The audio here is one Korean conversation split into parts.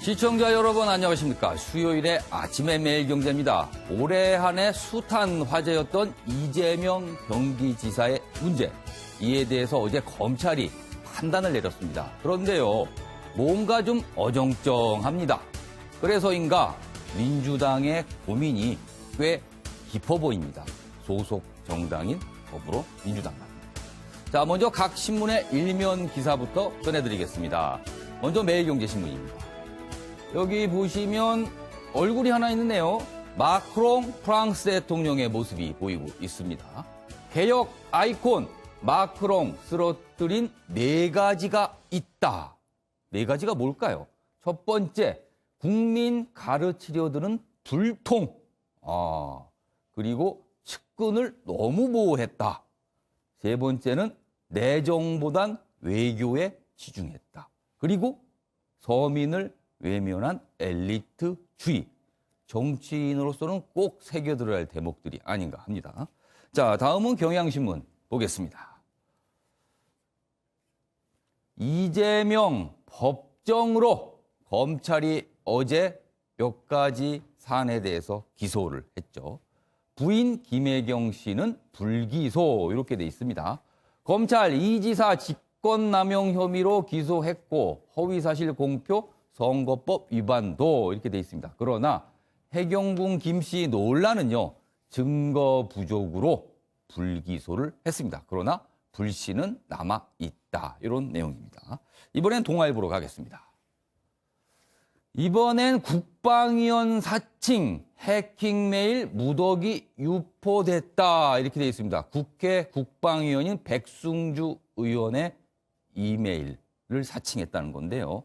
시청자 여러분 안녕하십니까. 수요일에 아침의 매일경제입니다. 올해 한 해 숱한 화제였던 이재명 경기지사의 문제. 이에 대해서 어제 검찰이 판단을 내렸습니다. 그런데요, 뭔가 좀 어정쩡합니다. 그래서인가 민주당의 고민이 꽤 깊어 보입니다. 소속 정당인 더불어민주당. 자, 먼저 각 신문의 일면 기사부터 전해드리겠습니다. 먼저 매일경제신문입니다. 여기 보시면 얼굴이 하나 있는데요. 마크롱 프랑스 대통령의 모습이 보이고 있습니다. 개혁 아이콘 마크롱 쓰러뜨린 4가지가 있다. 4가지가 뭘까요? 첫 번째, 국민 가르치려 드는 불통. 그리고 측근을 너무 보호했다. 세 번째는 내정보단 외교에 치중했다. 그리고 서민을 외면한 엘리트주의. 정치인으로서는 꼭 새겨들어야 할 대목들이 아닌가 합니다. 자, 다음은 경향신문 보겠습니다. 이재명 법정으로 검찰이 어제 몇 가지 사안에 대해서 기소를 했죠. 부인 김혜경 씨는 불기소 이렇게 돼 있습니다. 검찰 이 지사 직권남용 혐의로 기소했고 허위사실 공표 선거법 위반도 이렇게 돼 있습니다. 그러나 해경군 김 씨 논란은요, 증거 부족으로 불기소를 했습니다. 그러나 불씨는 남아있다. 이런 내용입니다. 이번엔 동아일보로 가겠습니다. 이번엔 국방위원 사칭 해킹 메일 무더기 유포됐다. 이렇게 돼 있습니다. 국회 국방위원인 백승주 의원의 이메일을 사칭했다는 건데요.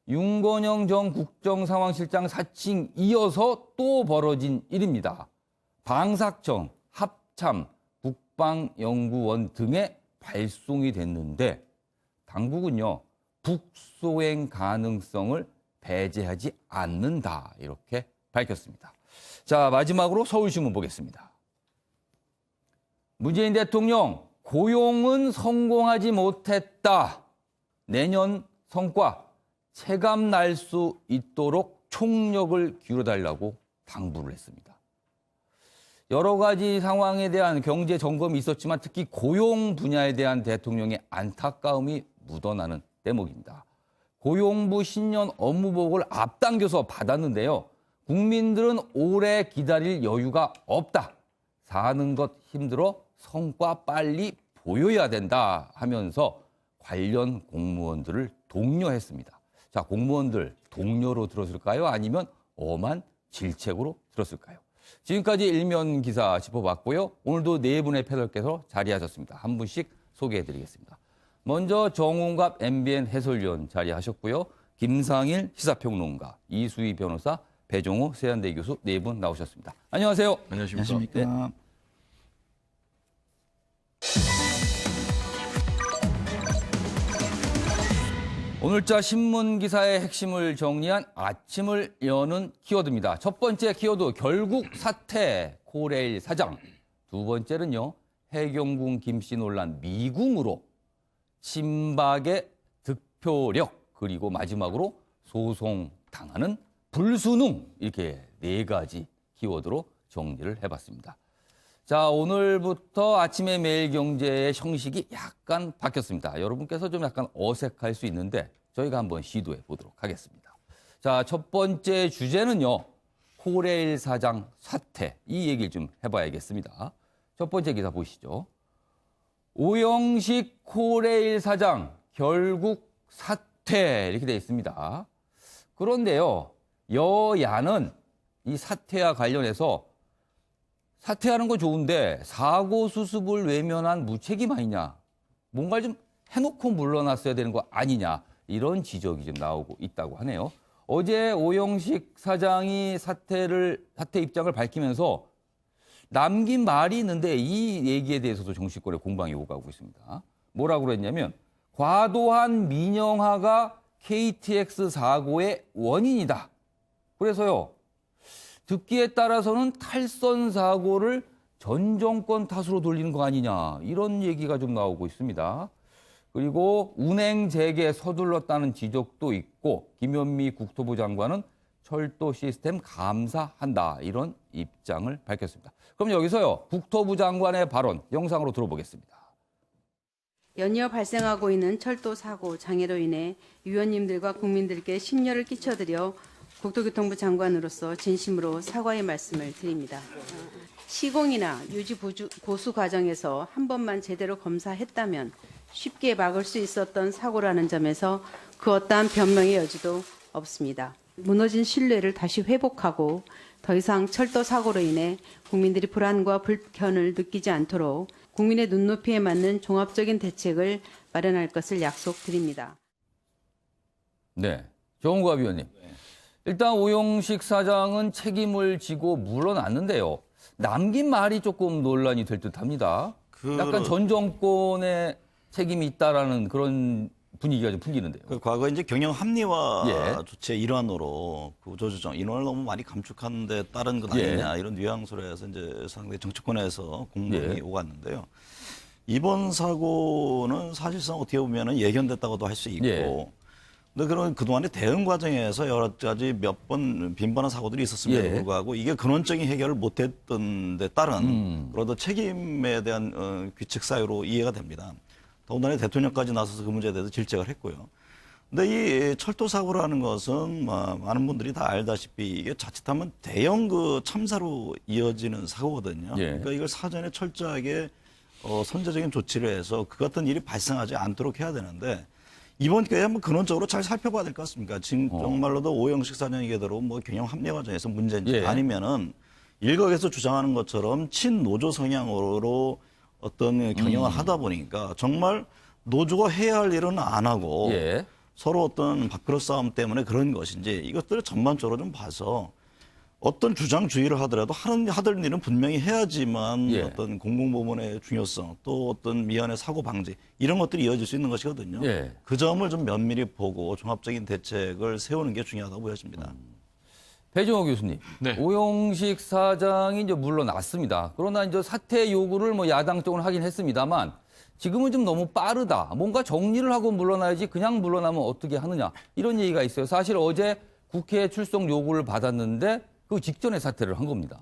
윤건영 전 국정상황실장 사칭 이어서 또 벌어진 일입니다. 방사청, 합참, 국방연구원 등에 발송이 됐는데 당국은요, 북소행 가능성을 배제하지 않는다. 이렇게 밝혔습니다. 자, 마지막으로 서울신문 보겠습니다. 문재인 대통령, 고용은 성공하지 못했다. 내년 성과 체감 날 수 있도록 총력을 기울여달라고 당부를 했습니다. 여러 가지 상황에 대한 경제 점검이 있었지만 특히 고용 분야에 대한 대통령의 안타까움이 묻어나는 대목입니다. 고용부 신년 업무보고를 앞당겨서 받았는데요. 국민들은 오래 기다릴 여유가 없다. 사는 것 힘들어 성과 빨리 보여야 된다 하면서 관련 공무원들을 독려했습니다. 자, 공무원들 동료로 들었을까요? 아니면 엄한 질책으로 들었을까요? 지금까지 일면 기사 짚어봤고요. 오늘도 4분의 패널께서 자리하셨습니다. 한 분씩 소개해드리겠습니다. 먼저 정홍갑 MBN 해설위원 자리하셨고요. 김상일 시사평론가, 이수희 변호사, 배종호 세안대 교수 4분 나오셨습니다. 안녕하세요. 안녕하십니까. 네. 오늘자 신문 기사의 핵심을 정리한 아침을 여는 키워드입니다. 첫 번째 키워드, 결국 사퇴 코레일 사장. 두 번째는요, 해경군 김씨 논란 미궁으로 친박의 득표력. 그리고 마지막으로 소송 당하는 불수능. 이렇게 4가지 키워드로 정리를 해봤습니다. 자, 오늘부터 아침의 매일경제의 형식이 약간 바뀌었습니다. 여러분께서 좀 약간 어색할 수 있는데 저희가 한번 시도해 보도록 하겠습니다. 자, 첫 번째 주제는요, 코레일 사장 사퇴. 이 얘기를 좀 해봐야겠습니다. 첫 번째 기사 보시죠. 오영식 코레일 사장 결국 사퇴. 이렇게 되어 있습니다. 그런데요, 여야는 이 사퇴와 관련해서 사퇴하는 건 좋은데 사고 수습을 외면한 무책임 아니냐. 뭔가를 좀 해놓고 물러났어야 되는 거 아니냐. 이런 지적이 좀 나오고 있다고 하네요. 어제 오영식 사장이 사퇴 입장을 밝히면서 남긴 말이 있는데 이 얘기에 대해서도 정치권의 공방이 오가고 있습니다. 뭐라고 그랬냐면 과도한 민영화가 KTX 사고의 원인이다. 그래서요, 듣기에 따라서는 탈선 사고를 전 정권 탓으로 돌리는 거 아니냐, 이런 얘기가 좀 나오고 있습니다. 그리고 운행 재개 서둘렀다는 지적도 있고 김현미 국토부 장관은 철도 시스템 감사한다 이런 입장을 밝혔습니다. 그럼 여기서요 국토부 장관의 발언 영상으로 들어보겠습니다. 연이어 발생하고 있는 철도 사고 장애로 인해 위원님들과 국민들께 심려를 끼쳐드려 국토교통부 장관으로서 진심으로 사과의 말씀을 드립니다. 시공이나 유지 고수 과정에서 한 번만 제대로 검사했다면 쉽게 막을 수 있었던 사고라는 점에서 그 어떠한 변명의 여지도 없습니다. 무너진 신뢰를 다시 회복하고 더 이상 철도 사고로 인해 국민들이 불안과 불편을 느끼지 않도록 국민의 눈높이에 맞는 종합적인 대책을 마련할 것을 약속드립니다. 네, 정우갑 위원님. 일단 오영식 사장은 책임을 지고 물러났는데요. 남긴 말이 조금 논란이 될 듯합니다. 약간 전 정권의 책임이 있다라는 그런 분위기가 좀 풍기는데요. 과거 이제 경영 합리화 예. 조치의 일환으로 구조조정 인원을 너무 많이 감축하는 데 따른 것 아니냐 이런 뉘앙스로 해서 이제 상당히 정치권에서 공방이 오갔는데요. 이번 사고는 사실상 어떻게 보면은 예견됐다고도 할 수 있고, 근데 그런 그동안의 대응 과정에서 여러 가지 몇 번 빈번한 사고들이 있었음에도 불구하고 이게 근원적인 해결을 못했던 데 따른 그런 책임에 대한 규칙 사유로 이해가 됩니다. 더군다나 대통령까지 나서서 그 문제에 대해서 질책을 했고요. 근데 이 철도 사고라는 것은 많은 분들이 다 알다시피 이게 자칫하면 대형 그 참사로 이어지는 사고거든요. 그러니까 이걸 사전에 철저하게 선제적인 조치를 해서 그 같은 일이 발생하지 않도록 해야 되는데 이번 기회에 한번 근원적으로 잘 살펴봐야 될 것 같습니다. 지금 정말로도 오영식 사장 얘기대로 뭐 경영 합리 과정에서 문제인지 아니면은 일각에서 주장하는 것처럼 친노조 성향으로 어떤 경영을 하다 보니까 정말 노조가 해야 할 일은 안 하고 서로 어떤 밥그릇 싸움 때문에 그런 것인지 이것들을 전반적으로 좀 봐서 어떤 주장주의를 하더라도 하던 일은 분명히 해야지만 어떤 공공부문의 중요성 또 어떤 미연의 사고 방지 이런 것들이 이어질 수 있는 것이거든요. 그 점을 좀 면밀히 보고 종합적인 대책을 세우는 게 중요하다고 보여집니다. 배종호 교수님, 오영식 사장이 이제 물러났습니다. 그러나 이제 사퇴 요구를 뭐 야당 쪽으로 하긴 했습니다만 지금은 좀 너무 빠르다. 뭔가 정리를 하고 물러나야지 그냥 물러나면 어떻게 하느냐 이런 얘기가 있어요. 사실 어제 국회 출석 요구를 받았는데 그 직전에 사퇴를 한 겁니다.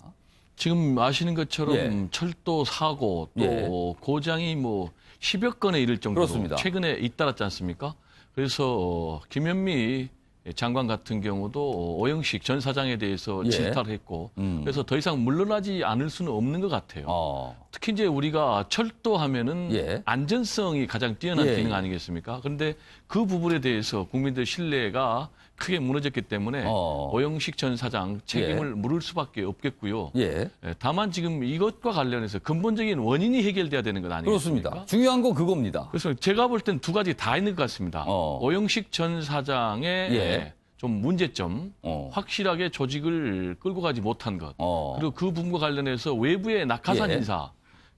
지금 아시는 것처럼 철도 사고 또 고장이 뭐 10여 건에 이를 정도로 그렇습니다. 최근에 잇따랐지 않습니까? 그래서 김현미 장관 같은 경우도 오영식 전 사장에 대해서 질타를 했고 그래서 더 이상 물러나지 않을 수는 없는 것 같아요. 특히 이제 우리가 철도하면은 안전성이 가장 뛰어난 기능 아니겠습니까? 그런데 그 부분에 대해서 국민들 신뢰가 크게 무너졌기 때문에 오영식 전 사장 책임을 물을 수밖에 없겠고요. 다만 지금 이것과 관련해서 근본적인 원인이 해결돼야 되는 것 아니겠습니까? 그렇습니다. 중요한 건 그겁니다. 그래서 제가 볼 땐 두 가지 다 있는 것 같습니다. 오영식 전 사장의 좀 문제점, 확실하게 조직을 끌고 가지 못한 것, 그리고 그 부분과 관련해서 외부의 낙하산 인사,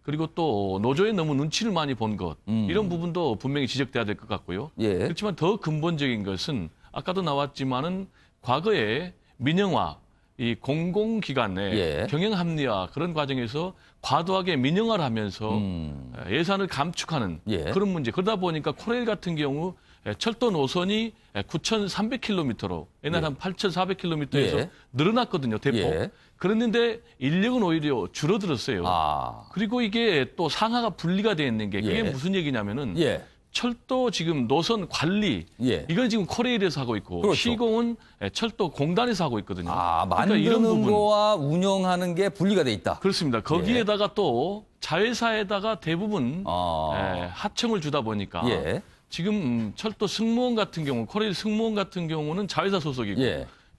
그리고 또 노조에 너무 눈치를 많이 본 것, 이런 부분도 분명히 지적돼야 될 것 같고요. 그렇지만 더 근본적인 것은 아까도 나왔지만은 과거에 민영화, 이 공공기관의 경영 합리화 그런 과정에서 과도하게 민영화를 하면서 예산을 감축하는 그런 문제. 그러다 보니까 코레일 같은 경우 철도 노선이 9,300km로 옛날 한 8,400km에서 늘어났거든요, 대폭. 그랬는데 인력은 오히려 줄어들었어요. 그리고 이게 또 상하가 분리가 되어 있는 게 그게 무슨 얘기냐면은 철도 지금 노선 관리 이걸 지금 코레일에서 하고 있고 시공은 철도 공단에서 하고 있거든요. 만드는 이런 거와 운영하는 게 분리가 돼 있다. 그렇습니다. 거기에다가 또 자회사에다가 대부분 하청을 주다 보니까 지금 철도 승무원 같은 경우 코레일 승무원 같은 경우는 자회사 소속이고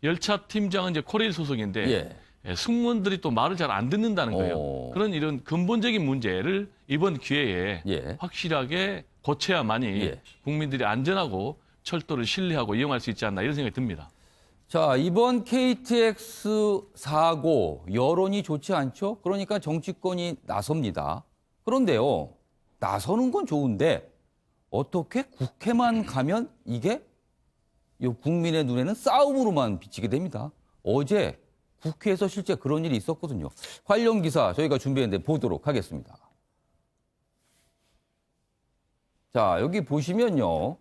열차 팀장은 이제 코레일 소속인데 승무원들이 또 말을 잘 안 듣는다는 거예요. 그런 이런 근본적인 문제를 이번 기회에 확실하게 고쳐야만이 국민들이 안전하고 철도를 신뢰하고 이용할 수 있지 않나 이런 생각이 듭니다. 자, 이번 KTX 사고 여론이 좋지 않죠? 그러니까 정치권이 나섭니다. 그런데요, 나서는 건 좋은데 어떻게 국회만 가면 이게 국민의 눈에는 싸움으로만 비치게 됩니다. 어제 국회에서 실제 그런 일이 있었거든요. 관련 기사 저희가 준비했는데 보도록 하겠습니다. 자, 여기 보시면요.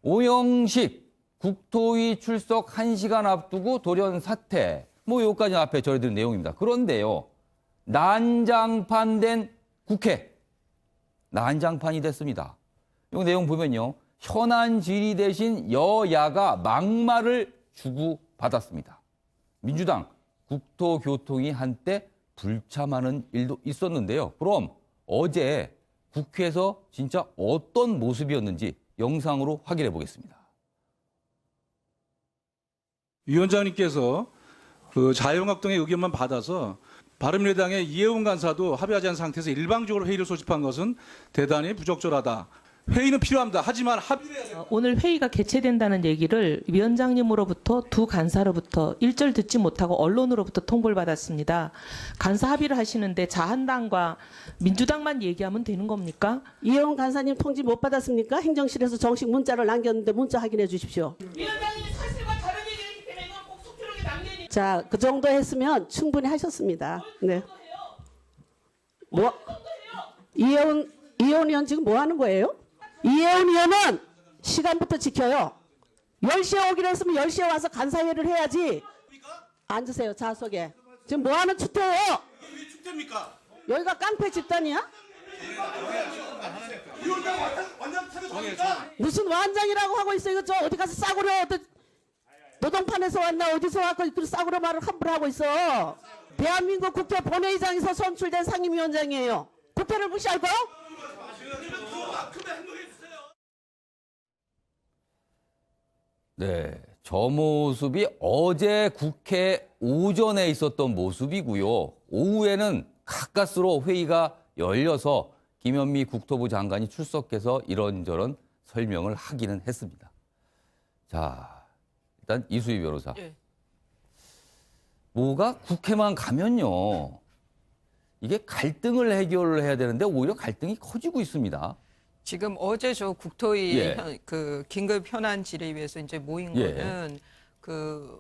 오영식 국토위 출석 1시간 앞두고 돌연 사퇴. 뭐 여기까지 앞에 전해드린 내용입니다. 그런데요. 난장판 된 국회. 난장판이 됐습니다. 이 내용 보면요. 현안 질의 대신 여야가 막말을 주고받았습니다. 민주당, 국토교통이 한때 불참하는 일도 있었는데요. 그럼 어제 국회에서 진짜 어떤 모습이었는지 영상으로 확인해 보겠습니다. 위원장님께서 그 자유한국당 등의 의견만 받아서 바른미래당의 이해운 간사도 합의하지 않은 상태에서 일방적으로 회의를 소집한 것은 대단히 부적절하다. 회의는 필요합니다. 하지만 합의를 해야 됩니다. 오늘 회의가 개최된다는 얘기를 위원장님으로부터 두 간사로부터 일절 듣지 못하고 언론으로부터 통보를 받았습니다. 간사 합의를 하시는데 자한당과 민주당만 얘기하면 되는 겁니까? 이혜원 간사님 통지 못 받았습니까? 행정실에서 정식 문자를 남겼는데 문자 확인해 주십시오. 위원장님이 사실과 다른 얘기를 때문에 이건 꼭 속기록에 남겨야 자, 그 정도 했으면 충분히 하셨습니다. 네. 뭐? 이혜원 의원 지금 뭐 하는 거예요? 이혜원 의원은 시간부터 지켜요. 10시에 오기로 했으면 10시에 와서 간사회를 해야지. 앉으세요, 좌석에. 지금 뭐 하는 축제예요? 왜 축제입니까? 여기가 깡패 집단이야? 무슨 완장이라고 하고 있어. 이거 저 어디 가서 싸구려 노동판에서 왔나 어디서 왔고 그 싸구려 말을 함부로 하고 있어. 대한민국 국회 본회의장에서 선출된 상임위원장이에요. 국회를 무시할 거요? 네, 저 모습이 어제 국회 오전에 있었던 모습이고요. 오후에는 가까스로 회의가 열려서 김현미 국토부 장관이 출석해서 이런저런 설명을 하기는 했습니다. 자, 일단 이수희 변호사. 예. 뭐가 국회만 가면요. 이게 갈등을 해결을 해야 되는데 오히려 갈등이 커지고 있습니다. 지금 어제 저 국토위 예. 그 긴급 현안 질의위에서 이제 모인 예. 거는 그러니까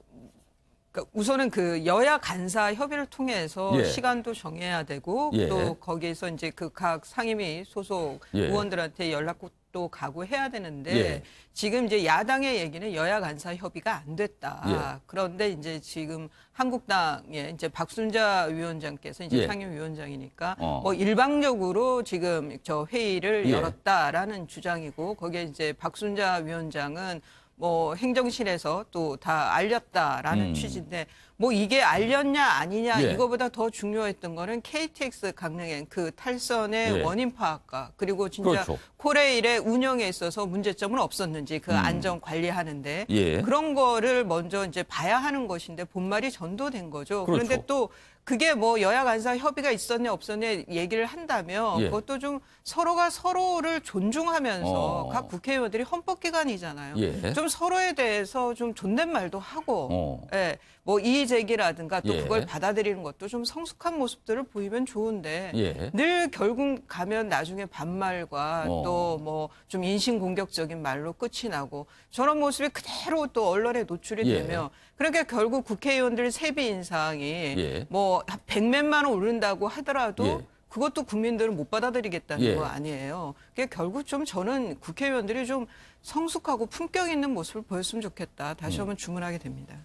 우선은 그 여야 간사 협의를 통해서 예. 시간도 정해야 되고 예. 또 거기에서 이제 그 각 상임위 소속 예. 의원들한테 연락도 가고 해야 되는데 예. 지금 이제 야당의 얘기는 여야 간사 협의가 안 됐다. 예. 그런데 이제 지금 한국당의 이제 박순자 위원장께서 이제 예. 상임위원장이니까 어. 뭐 일방적으로 지금 저 회의를 예. 열었다라는 주장이고 거기에 이제 박순자 위원장은 뭐 행정실에서 또 다 알렸다라는 취지인데 뭐 이게 알렸냐 아니냐 예. 이거보다 더 중요했던 거는 KTX 강릉행 그 탈선의 예. 원인 파악과 그리고 진짜 그렇죠. 코레일의 운영에 있어서 문제점은 없었는지 그 안전 관리하는데 예. 그런 거를 먼저 이제 봐야 하는 것인데 본말이 전도된 거죠. 그렇죠. 그런데 또 그게 뭐 여야 간사 협의가 있었냐 없었냐 얘기를 한다면 예. 그것도 좀 서로가 서로를 존중하면서 각 국회의원들이 헌법기관이잖아요. 예. 좀 서로에 대해서 좀 존댓말도 하고 예. 뭐 이의 제기라든가 또 예. 그걸 받아들이는 것도 좀 성숙한 모습들을 보이면 좋은데 예. 늘 결국 가면 나중에 반말과 또 뭐 좀 인신공격적인 말로 끝이 나고 저런 모습이 그대로 또 언론에 노출이 예. 되면 그러니까 결국 국회의원들 세비 인상이 예. 뭐 100몇만 원 오른다고 하더라도 예. 그것도 국민들은 못 받아들이겠다는 예. 거 아니에요. 그게 결국 좀 저는 국회의원들이 좀 성숙하고 품격 있는 모습을 보였으면 좋겠다. 다시 한번 주문하게 됩니다.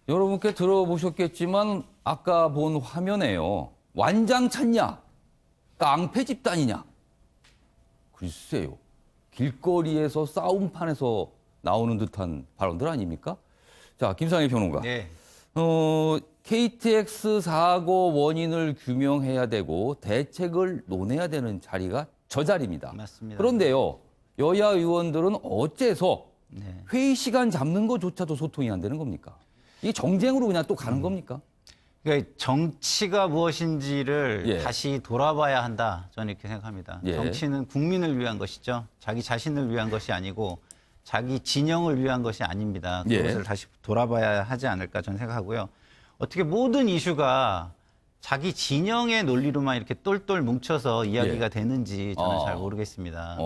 여러분께 들어보셨겠지만 아까 본 화면에요. 완장 찾냐? 깡패 집단이냐? 글쎄요. 길거리에서 싸움판에서 나오는 듯한 발언들 아닙니까? 자, 김상희 평론가. 네. KTX 사고 원인을 규명해야 되고 대책을 논해야 되는 자리가 저 자리입니다. 맞습니다. 그런데요. 여야 의원들은 어째서 네. 회의 시간 잡는 것조차도 소통이 안 되는 겁니까? 이게 정쟁으로 그냥 또 가는 겁니까? 그러니까 정치가 무엇인지를 예. 다시 돌아봐야 한다. 저는 이렇게 생각합니다. 예. 정치는 국민을 위한 것이죠. 자기 자신을 위한 것이 아니고 자기 진영을 위한 것이 아닙니다. 예. 그것을 다시 돌아봐야 하지 않을까 저는 생각하고요. 어떻게 모든 이슈가 자기 진영의 논리로만 이렇게 똘똘 뭉쳐서 이야기가 예. 되는지 저는 잘 모르겠습니다.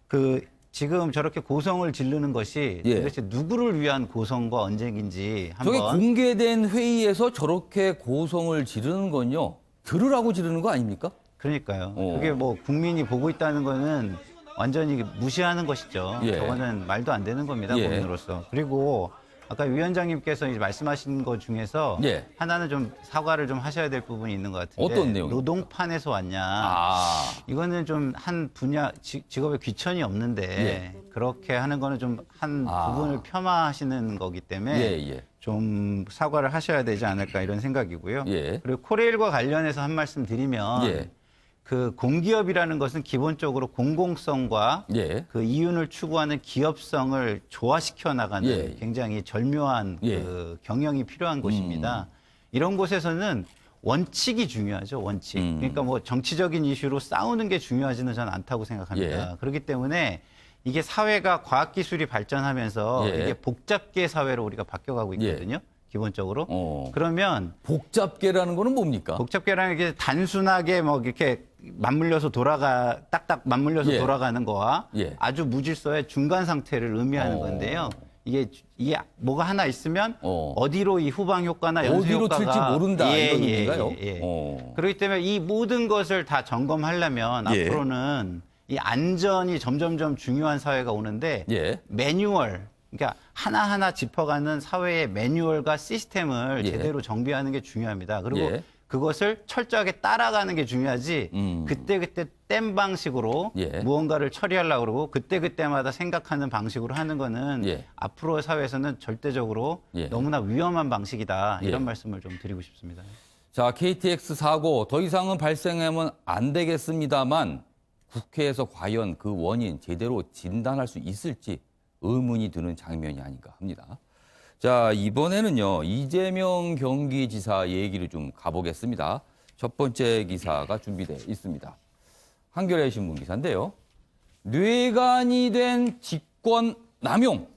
그 지금 저렇게 고성을 지르는 것이 예. 도대체 누구를 위한 고성과 언쟁인지 저게 한번 공개된 회의에서 저렇게 고성을 지르는 건요. 들으라고 지르는 거 아닙니까? 그러니까요. 그게 뭐 국민이 보고 있다는 거는 완전히 무시하는 것이죠. 예. 저거는 말도 안 되는 겁니다. 예. 국민으로서. 그리고 아까 위원장님께서 이제 말씀하신 것 중에서 예. 하나는 좀 사과를 좀 하셔야 될 부분이 있는 것 같은데 어떤 내용입니까? 노동판에서 왔냐. 아, 이거는 좀 한 분야 직업에 귀천이 없는데 그렇게 하는 거는 좀 한 부분을 폄하하시는 거기 때문에 예. 좀 사과를 하셔야 되지 않을까 이런 생각이고요. 예. 그리고 코레일과 관련해서 한 말씀 드리면 예. 그 공기업이라는 것은 기본적으로 공공성과 예. 그 이윤을 추구하는 기업성을 조화시켜 나가는 예. 굉장히 절묘한 예. 그 경영이 필요한 곳입니다. 이런 곳에서는 원칙이 중요하죠, 원칙. 그러니까 뭐 정치적인 이슈로 싸우는 게 중요하지는 저는 않다고 생각합니다. 예. 그렇기 때문에 이게 사회가 과학기술이 발전하면서 예. 이게 복잡계 사회로 우리가 바뀌어가고 있거든요, 기본적으로. 그러면 복잡계라는 거는 뭡니까? 복잡계라는 게 단순하게 뭐 이렇게 맞물려서 딱딱 맞물려서 예. 돌아가는 거와 예. 아주 무질서의 중간 상태를 의미하는 건데요. 이게 뭐가 하나 있으면 어디로 이 후방 효과나 연쇄 어디로 효과가 튈지 모른다 이런 의미인가요? 그렇기 때문에 이 모든 것을 다 점검하려면 예. 앞으로는 이 안전이 점점점 중요한 사회가 오는데 예. 매뉴얼, 그러니까 하나하나 짚어가는 사회의 매뉴얼과 시스템을 예. 제대로 정비하는 게 중요합니다. 그리고 예. 그것을 철저하게 따라가는 게 중요하지 그때그때 땜 방식으로 예. 무언가를 처리하려고 그러고 그때그때마다 생각하는 방식으로 하는 거는 예. 앞으로의 사회에서는 절대적으로 예. 너무나 위험한 방식이다. 이런 예. 말씀을 좀 드리고 싶습니다. 자, KTX 사고 더 이상은 발생하면 안 되겠습니다만 국회에서 과연 그 원인 제대로 진단할 수 있을지 의문이 드는 장면이 아닌가 합니다. 자, 이번에는요, 이재명 경기지사 얘기를 좀 가보겠습니다. 첫 번째 기사가 준비되어 있습니다. 한겨레 신문 기사인데요. 뇌관이 된 직권 남용,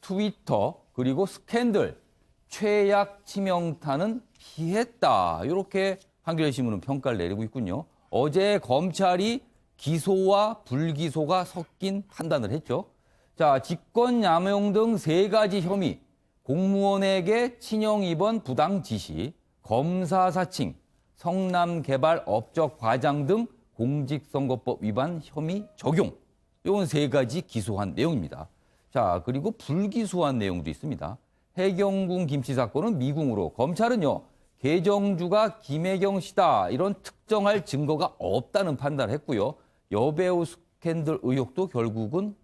트위터, 그리고 스캔들, 최악 치명타는 피했다. 이렇게 한겨레 신문은 평가를 내리고 있군요. 어제 검찰이 기소와 불기소가 섞인 판단을 했죠. 자, 직권남용 등 3가지 혐의, 공무원에게 친형 입원 부당 지시, 검사 사칭, 성남개발 업적 과장 등 공직선거법 위반 혐의 적용. 이건 3가지 기소한 내용입니다. 자, 그리고 불기소한 내용도 있습니다. 해경궁 김씨 사건은 미궁으로 검찰은요, 계정주가 김혜경 씨다. 이런 특정할 증거가 없다는 판단을 했고요. 여배우 스캔들 의혹도 결국은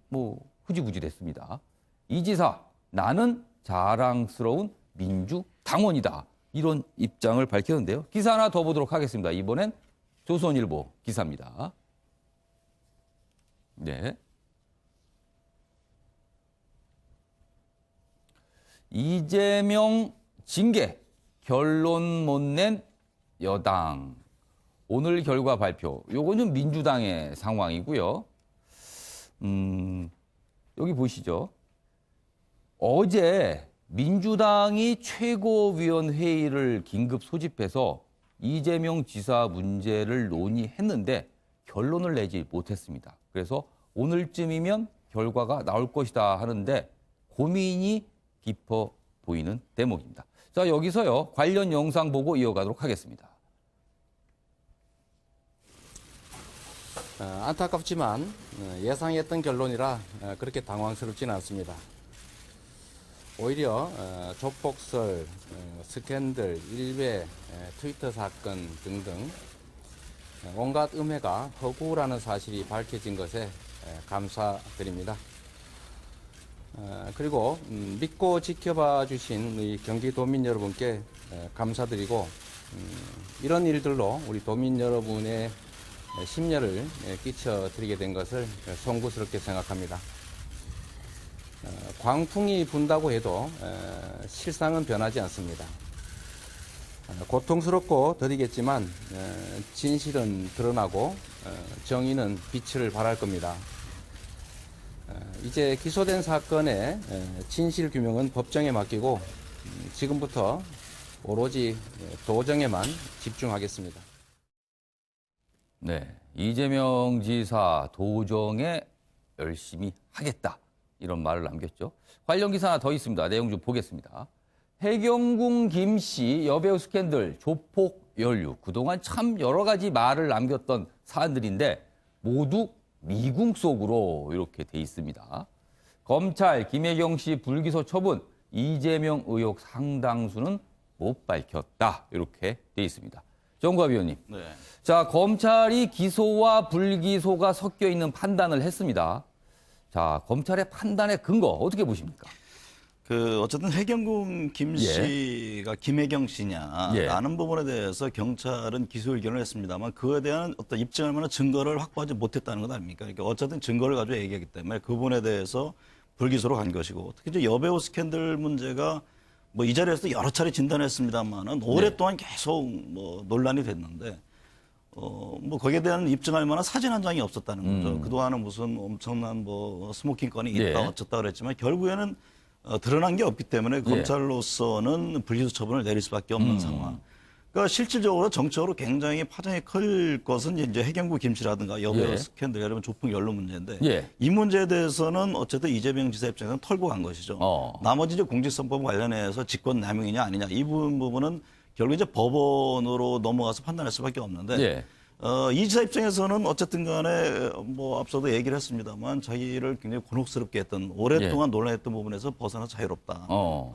흐지부지 됐습니다. 이 지사, 나는 자랑스러운 민주당원이다. 이런 입장을 밝혔는데요. 기사 하나 더 보도록 하겠습니다. 이번엔 조선일보 기사입니다. 네. 이재명 징계 결론 못 낸 여당. 오늘 결과 발표. 요거는 민주당의 상황이고요. 여기 보시죠. 어제 민주당이 최고위원회의를 긴급 소집해서 이재명 지사 문제를 논의했는데 결론을 내지 못했습니다. 그래서 오늘쯤이면 결과가 나올 것이다 하는데 고민이 깊어 보이는 대목입니다. 자, 여기서요. 관련 영상 보고 이어가도록 하겠습니다. 안타깝지만 예상했던 결론이라 그렇게 당황스럽지는 않습니다. 오히려 조폭설, 스캔들, 일베, 트위터 사건 등등 온갖 음해가 허구라는 사실이 밝혀진 것에 감사드립니다. 그리고 믿고 지켜봐 주신 우리 경기도민 여러분께 감사드리고 이런 일들로 우리 도민 여러분의 심려를 끼쳐드리게 된 것을 송구스럽게 생각합니다. 광풍이 분다고 해도 실상은 변하지 않습니다. 고통스럽고 더디겠지만 진실은 드러나고 정의는 빛을 발할 겁니다. 이제 기소된 사건의 진실 규명은 법정에 맡기고 지금부터 오로지 도정에만 집중하겠습니다. 네, 이재명 지사 도정에 열심히 하겠다. 이런 말을 남겼죠. 관련 기사 하나 더 있습니다. 내용 좀 보겠습니다. 해경궁 김씨 여배우 스캔들, 조폭 연루. 그동안 참 여러 가지 말을 남겼던 사안들인데 모두 미궁 속으로 이렇게 돼 있습니다. 검찰 김혜경 씨 불기소 처분, 이재명 의혹 상당수는 못 밝혔다. 이렇게 돼 있습니다. 정구합 위원님. 네. 자, 검찰이 기소와 불기소가 섞여 있는 판단을 했습니다. 자, 검찰의 판단의 근거 어떻게 보십니까? 어쨌든 해경군 김 씨가 김혜경 씨냐라는 부분에 대해서 경찰은 기소 의견을 했습니다만 그에 대한 어떤 입증할 만한 증거를 확보하지 못했다는 것 아닙니까? 그러니까 어쨌든 증거를 가지고 얘기하기 때문에 그 부분에 대해서 불기소로 간 것이고 특히 이제 여배우 스캔들 문제가 뭐 이 자리에서 여러 차례 진단했습니다만은 오랫동안 계속 뭐 논란이 됐는데 뭐 거기에 대한 입증할 만한 사진 한 장이 없었다는 거죠. 그동안은 무슨 엄청난 뭐 스모킹 건이 있다 어쩌다 그랬지만 결국에는 드러난 게 없기 때문에 검찰로서는 불기소 처분을 내릴 수밖에 없는 상황. 그러니까 실질적으로 정치적으로 굉장히 파장이 클 것은 이제 해경구 김 씨라든가 여배우 스캔들, 여러분 조폭 연루 문제인데 이 문제에 대해서는 어쨌든 이재명 지사 입장에서는 털고 간 것이죠. 나머지 이제 공직선거법 관련해서 직권남용이냐 아니냐 이 부분은 결국 이제 법원으로 넘어가서 판단할 수밖에 없는데 이 지사 입장에서는 어쨌든 간에 뭐 앞서도 얘기를 했습니다만 자기를 굉장히 곤혹스럽게 했던 오랫동안 논란했던 부분에서 벗어나 자유롭다.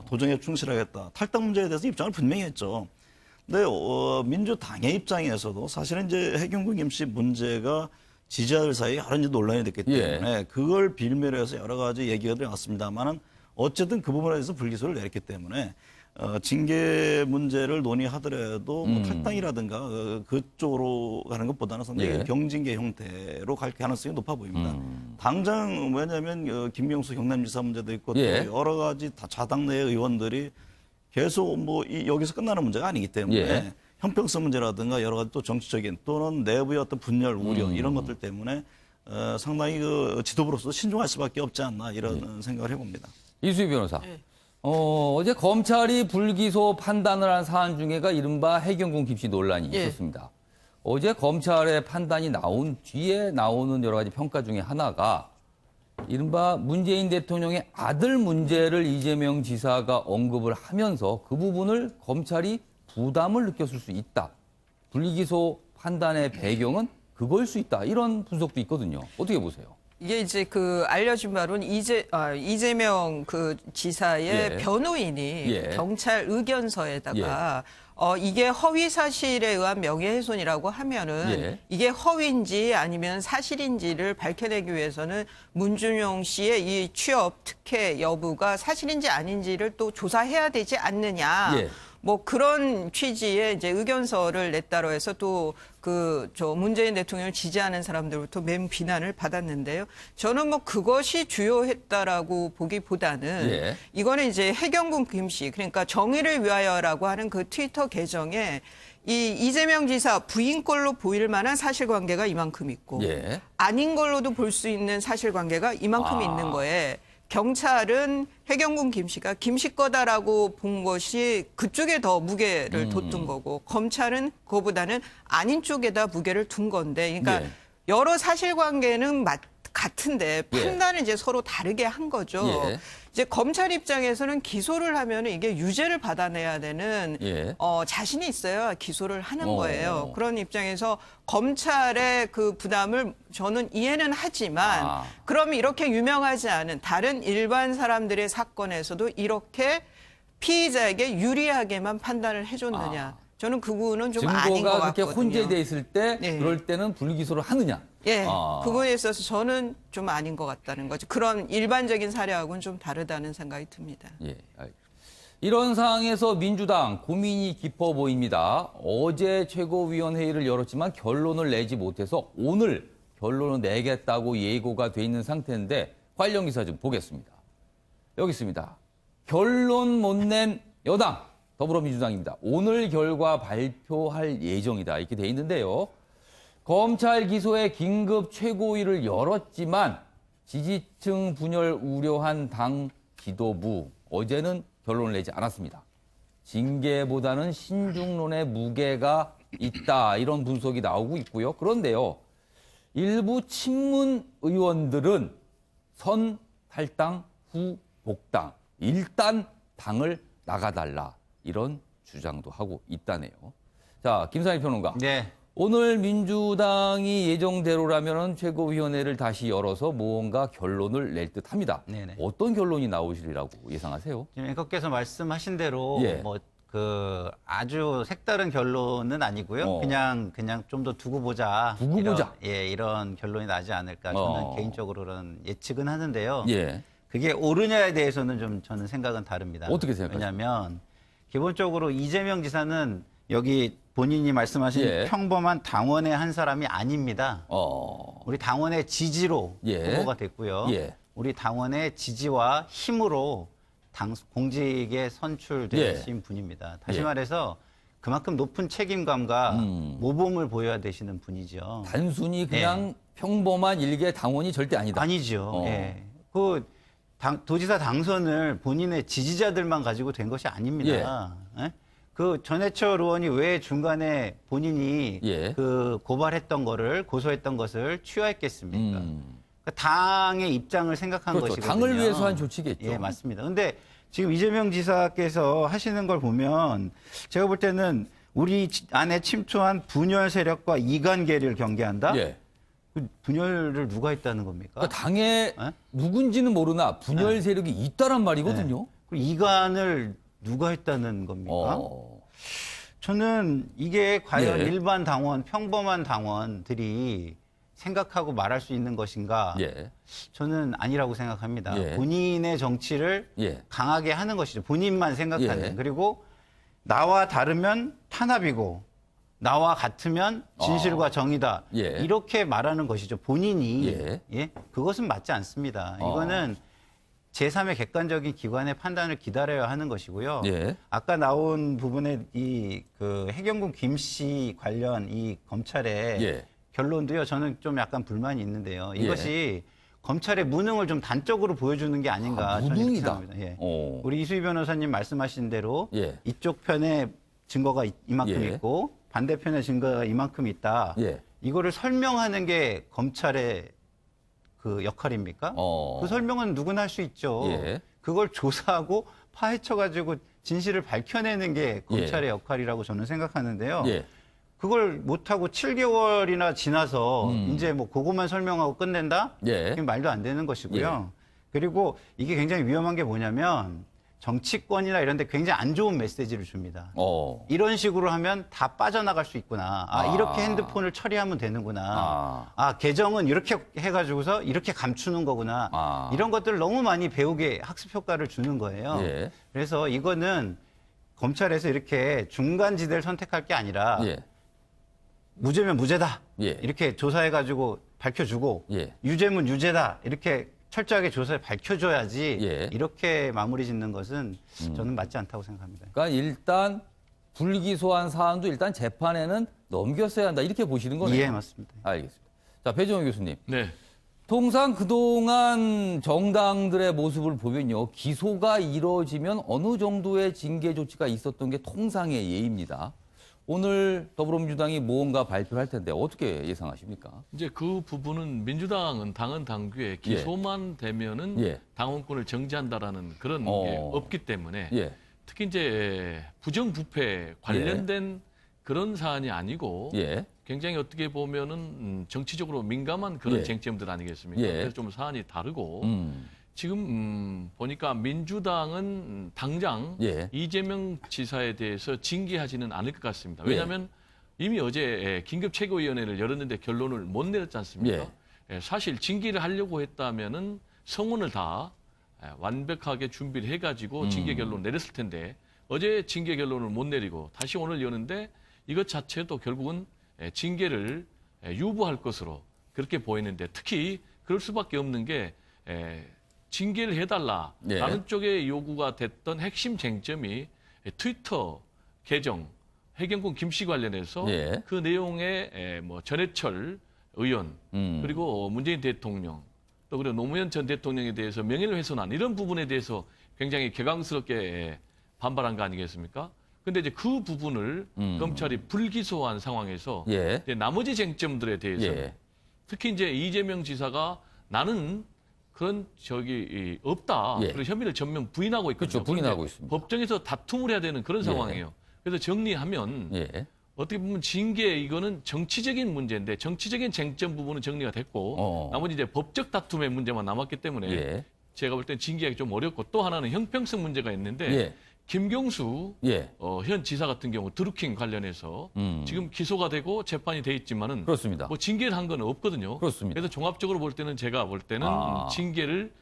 도정에 충실하겠다. 탈당 문제에 대해서 입장을 분명히 했죠. 근데 민주당의 입장에서도 사실은 이제 해경군 김 씨 문제가 지지자들 사이에 여러 이제 논란이 됐기 때문에 그걸 빌미로 해서 여러 가지 얘기가 나왔습니다만은 어쨌든 그 부분에 대해서 불기소를 내렸기 때문에 징계 문제를 논의하더라도 뭐 탈당이라든가 그쪽으로 가는 것보다는 상당히 경징계 형태로 갈 가능성이 높아 보입니다. 당장 왜냐하면 김명수 경남지사 문제도 있고 또 여러 가지 다 자당 내 의원들이 계속 뭐 여기서 끝나는 문제가 아니기 때문에 형평성 문제라든가 여러 가지 또 정치적인 또는 내부의 어떤 분열, 우려 이런 것들 때문에 상당히 그 지도부로서 신중할 수밖에 없지 않나 이런 생각을 해봅니다. 이수희 변호사. 어제 검찰이 불기소 판단을 한 사안 중에가 이른바 해경군 김 씨 논란이 있었습니다. 어제 검찰의 판단이 나온 뒤에 나오는 여러 가지 평가 중에 하나가 이른바 문재인 대통령의 아들 문제를 이재명 지사가 언급을 하면서 그 부분을 검찰이 부담을 느꼈을 수 있다. 불기소 판단의 배경은 그거일 수 있다. 이런 분석도 있거든요. 어떻게 보세요? 이게 이제 그 알려진 바로는 이재명 그 지사의 변호인이 경찰 의견서에다가 이게 허위 사실에 의한 명예훼손이라고 하면은 이게 허위인지 아니면 사실인지를 밝혀내기 위해서는 문준용 씨의 이 취업 특혜 여부가 사실인지 아닌지를 또 조사해야 되지 않느냐. 뭐 그런 취지의 이제 의견서를 냈다고 해서 또 저 문재인 대통령을 지지하는 사람들부터 맹 비난을 받았는데요. 저는 뭐 그것이 주요했다라고 보기보다는 이거는 이제 해경군 김 씨, 그러니까 정의를 위하여라고 하는 그 트위터 계정에 이 이재명 지사 부인 걸로 보일 만한 사실관계가 이만큼 있고 아닌 걸로도 볼 수 있는 사실관계가 이만큼 있는 거에 경찰은 해경군 김 씨가 김 씨 거다라고 본 것이 그쪽에 더 무게를 뒀던 거고 검찰은 그거보다는 아닌 쪽에다 무게를 둔 건데 그러니까 여러 사실관계는 같은데 판단을 이제 서로 다르게 한 거죠. 이제 검찰 입장에서는 기소를 하면 이게 유죄를 받아내야 되는 자신이 있어야 기소를 하는 거예요. 그런 입장에서 검찰의 그 부담을 저는 이해는 하지만 그러면 이렇게 유명하지 않은 다른 일반 사람들의 사건에서도 이렇게 피의자에게 유리하게만 판단을 해줬느냐. 저는 그거는 좀 아닌 것 증거가 같거든요. 그렇게 혼재돼 있을 때 그럴 때는 불기소를 하느냐. 그거에 있어서 저는 좀 아닌 것 같다는 거죠. 그런 일반적인 사례하고는 좀 다르다는 생각이 듭니다. 이런 상황에서 민주당 고민이 깊어 보입니다. 어제 최고위원회의를 열었지만 결론을 내지 못해서 오늘 결론을 내겠다고 예고가 돼 있는 상태인데 관련 기사 좀 보겠습니다. 여기 있습니다. 결론 못 낸 여당 더불어민주당입니다. 오늘 결과 발표할 예정이다. 이렇게 돼 있는데요. 검찰 기소에 긴급 최고위를 열었지만 지지층 분열 우려한 당 지도부 어제는 결론을 내지 않았습니다. 징계보다는 신중론의 무게가 있다. 이런 분석이 나오고 있고요. 그런데요. 일부 친문 의원들은 선 탈당 후 복당. 일단 당을 나가달라. 이런 주장도 하고 있다네요. 자, 김상희 평론가. 오늘 민주당이 예정대로라면 최고위원회를 다시 열어서 무언가 결론을 낼 듯합니다. 네네. 어떤 결론이 나오시리라고 예상하세요? 지금 앵커께서 말씀하신 대로 예. 아주 색다른 결론은 아니고요. 그냥 좀 더 두고 보자. 두고 보자. 이런 결론이 나지 않을까. 저는 개인적으로는 예측은 하는데요. 예. 그게 옳으냐에 대해서는 좀 저는 생각은 다릅니다. 어떻게 생각하세요? 왜냐하면 기본적으로 이재명 지사는 여기 본인이 말씀하신 예. 평범한 당원의 한 사람이 아닙니다. 우리 당원의 지지로 예. 후보가 됐고요. 예. 우리 당원의 지지와 힘으로 공직에 선출되신 분입니다. 다시 예. 말해서 그만큼 높은 책임감과 모범을 보여야 되시는 분이죠. 단순히 그냥 평범한 일개 당원이 절대 아니다. 아니죠. 예. 도지사 당선을 본인의 지지자들만 가지고 된 것이 아닙니다. 예? 그 전해철 의원이 왜 중간에 본인이 예. 고발했던 거를 고소했던 것을 취하했겠습니까? 그러니까 당의 입장을 생각한 그렇죠. 것이거든요. 당을 위해서 한 조치겠죠. 예, 맞습니다. 근데 지금 이재명 지사께서 하시는 걸 보면 제가 볼 때는 우리 안에 침투한 분열 세력과 이관계를 경계한다? 예. 그 분열을 누가 했다는 겁니까? 그러니까 당에 예? 누군지는 모르나 분열 세력이 있다란 말이거든요. 그리고 이관을 누가 했다는 겁니까? 저는 이게 과연 예. 일반 당원, 평범한 당원들이 생각하고 말할 수 있는 것인가? 예. 저는 아니라고 생각합니다. 예. 본인의 정치를 예. 강하게 하는 것이죠. 본인만 생각하는. 예. 그리고 나와 다르면 탄압이고 나와 같으면 진실과 정의다. 예. 이렇게 말하는 것이죠. 본인이. 예. 그것은 맞지 않습니다. 이거는 제3의 객관적인 기관의 판단을 기다려야 하는 것이고요. 예. 아까 나온 부분에 해경군 김 씨 관련 이 검찰의 예. 결론도요. 저는 좀 약간 불만이 있는데요. 이것이 검찰의 무능을 좀 단적으로 보여주는 게 아닌가. 저는 이렇게 무능이다. 생각합니다. 예. 우리 이수희 변호사님 말씀하신 대로 이쪽 편에 증거가 이만큼 예. 있고 반대편에 증거가 이만큼 있다. 예. 이거를 설명하는 게 검찰의 그 역할입니까? 그 설명은 누구나 할 수 있죠. 예. 그걸 조사하고 파헤쳐가지고 진실을 밝혀내는 게 검찰의 역할이라고 저는 생각하는데요. 예. 그걸 못하고 7개월이나 지나서 이제 뭐 그것만 설명하고 끝낸다? 예. 그게 말도 안 되는 것이고요. 그리고 이게 굉장히 위험한 게 뭐냐면 정치권이나 이런 데 굉장히 안 좋은 메시지를 줍니다. 이런 식으로 하면 다 빠져나갈 수 있구나. 이렇게 핸드폰을 처리하면 되는구나. 계정은 이렇게 해가지고서 이렇게 감추는 거구나. 이런 것들을 너무 많이 배우게 학습 효과를 주는 거예요. 예. 그래서 이거는 검찰에서 이렇게 중간지대를 선택할 게 아니라 무죄면 무죄다. 이렇게 조사해가지고 밝혀주고 유죄면 유죄다. 이렇게 철저하게 조사해 밝혀줘야지 이렇게 마무리 짓는 것은 저는 맞지 않다고 생각합니다. 그러니까 일단 불기소한 사안도 일단 재판에는 넘겼어야 한다. 이렇게 보시는 거네요. 예, 맞습니다. 알겠습니다. 자, 배종원 교수님. 네. 통상 그동안 정당들의 모습을 보면요. 기소가 이루어지면 어느 정도의 징계 조치가 있었던 게 통상의 예입니다. 오늘 더불어민주당이 무언가 발표할 텐데 어떻게 예상하십니까? 이제 그 부분은 민주당은 당헌 당규에 기소만 되면은 당원권을 정지한다라는 그런 게 없기 때문에 특히 이제 부정부패 관련된 그런 사안이 아니고 굉장히 어떻게 보면은 정치적으로 민감한 그런 쟁점들 아니겠습니까? 그래서 좀 사안이 다르고 지금 보니까 민주당은 당장 이재명 지사에 대해서 징계하지는 않을 것 같습니다. 왜냐하면 이미 어제 긴급 최고위원회를 열었는데 결론을 못 내렸지 않습니까? 사실 징계를 하려고 했다면은 성원을 다 완벽하게 준비를 해가지고 징계 결론 내렸을 텐데 어제 징계 결론을 못 내리고 다시 오늘 여는데 이것 자체도 결국은 징계를 유보할 것으로 그렇게 보이는데 특히 그럴 수밖에 없는 게 징계를 해달라라는 쪽의 요구가 됐던 핵심 쟁점이 트위터 계정 해경군 김 씨 관련해서 그 내용에 뭐 전해철 의원 그리고 문재인 대통령 또 그리고 노무현 전 대통령에 대해서 명예를 훼손한 이런 부분에 대해서 굉장히 개강스럽게 반발한 거 아니겠습니까? 근데 이제 그 부분을 검찰이 불기소한 상황에서 이제 나머지 쟁점들에 대해서 특히 이제 이재명 지사가 나는 그런 적이 없다. 그리고 혐의를 전면 부인하고 있거든요. 그렇죠. 부인하고 있습니다. 법정에서 다툼을 해야 되는 그런 상황이에요. 그래서 정리하면 어떻게 보면 징계 이거는 정치적인 문제인데 정치적인 쟁점 부분은 정리가 됐고 나머지 이제 법적 다툼의 문제만 남았기 때문에 예. 제가 볼 땐 징계하기 좀 어렵고 또 하나는 형평성 문제가 있는데 예. 김경수 예. 현 지사 같은 경우 드루킹 관련해서 지금 기소가 되고 재판이 돼 있지만은 그렇습니다. 뭐 징계를 한 건 없거든요. 그렇습니다. 그래서 종합적으로 볼 때는 제가 볼 때는 징계를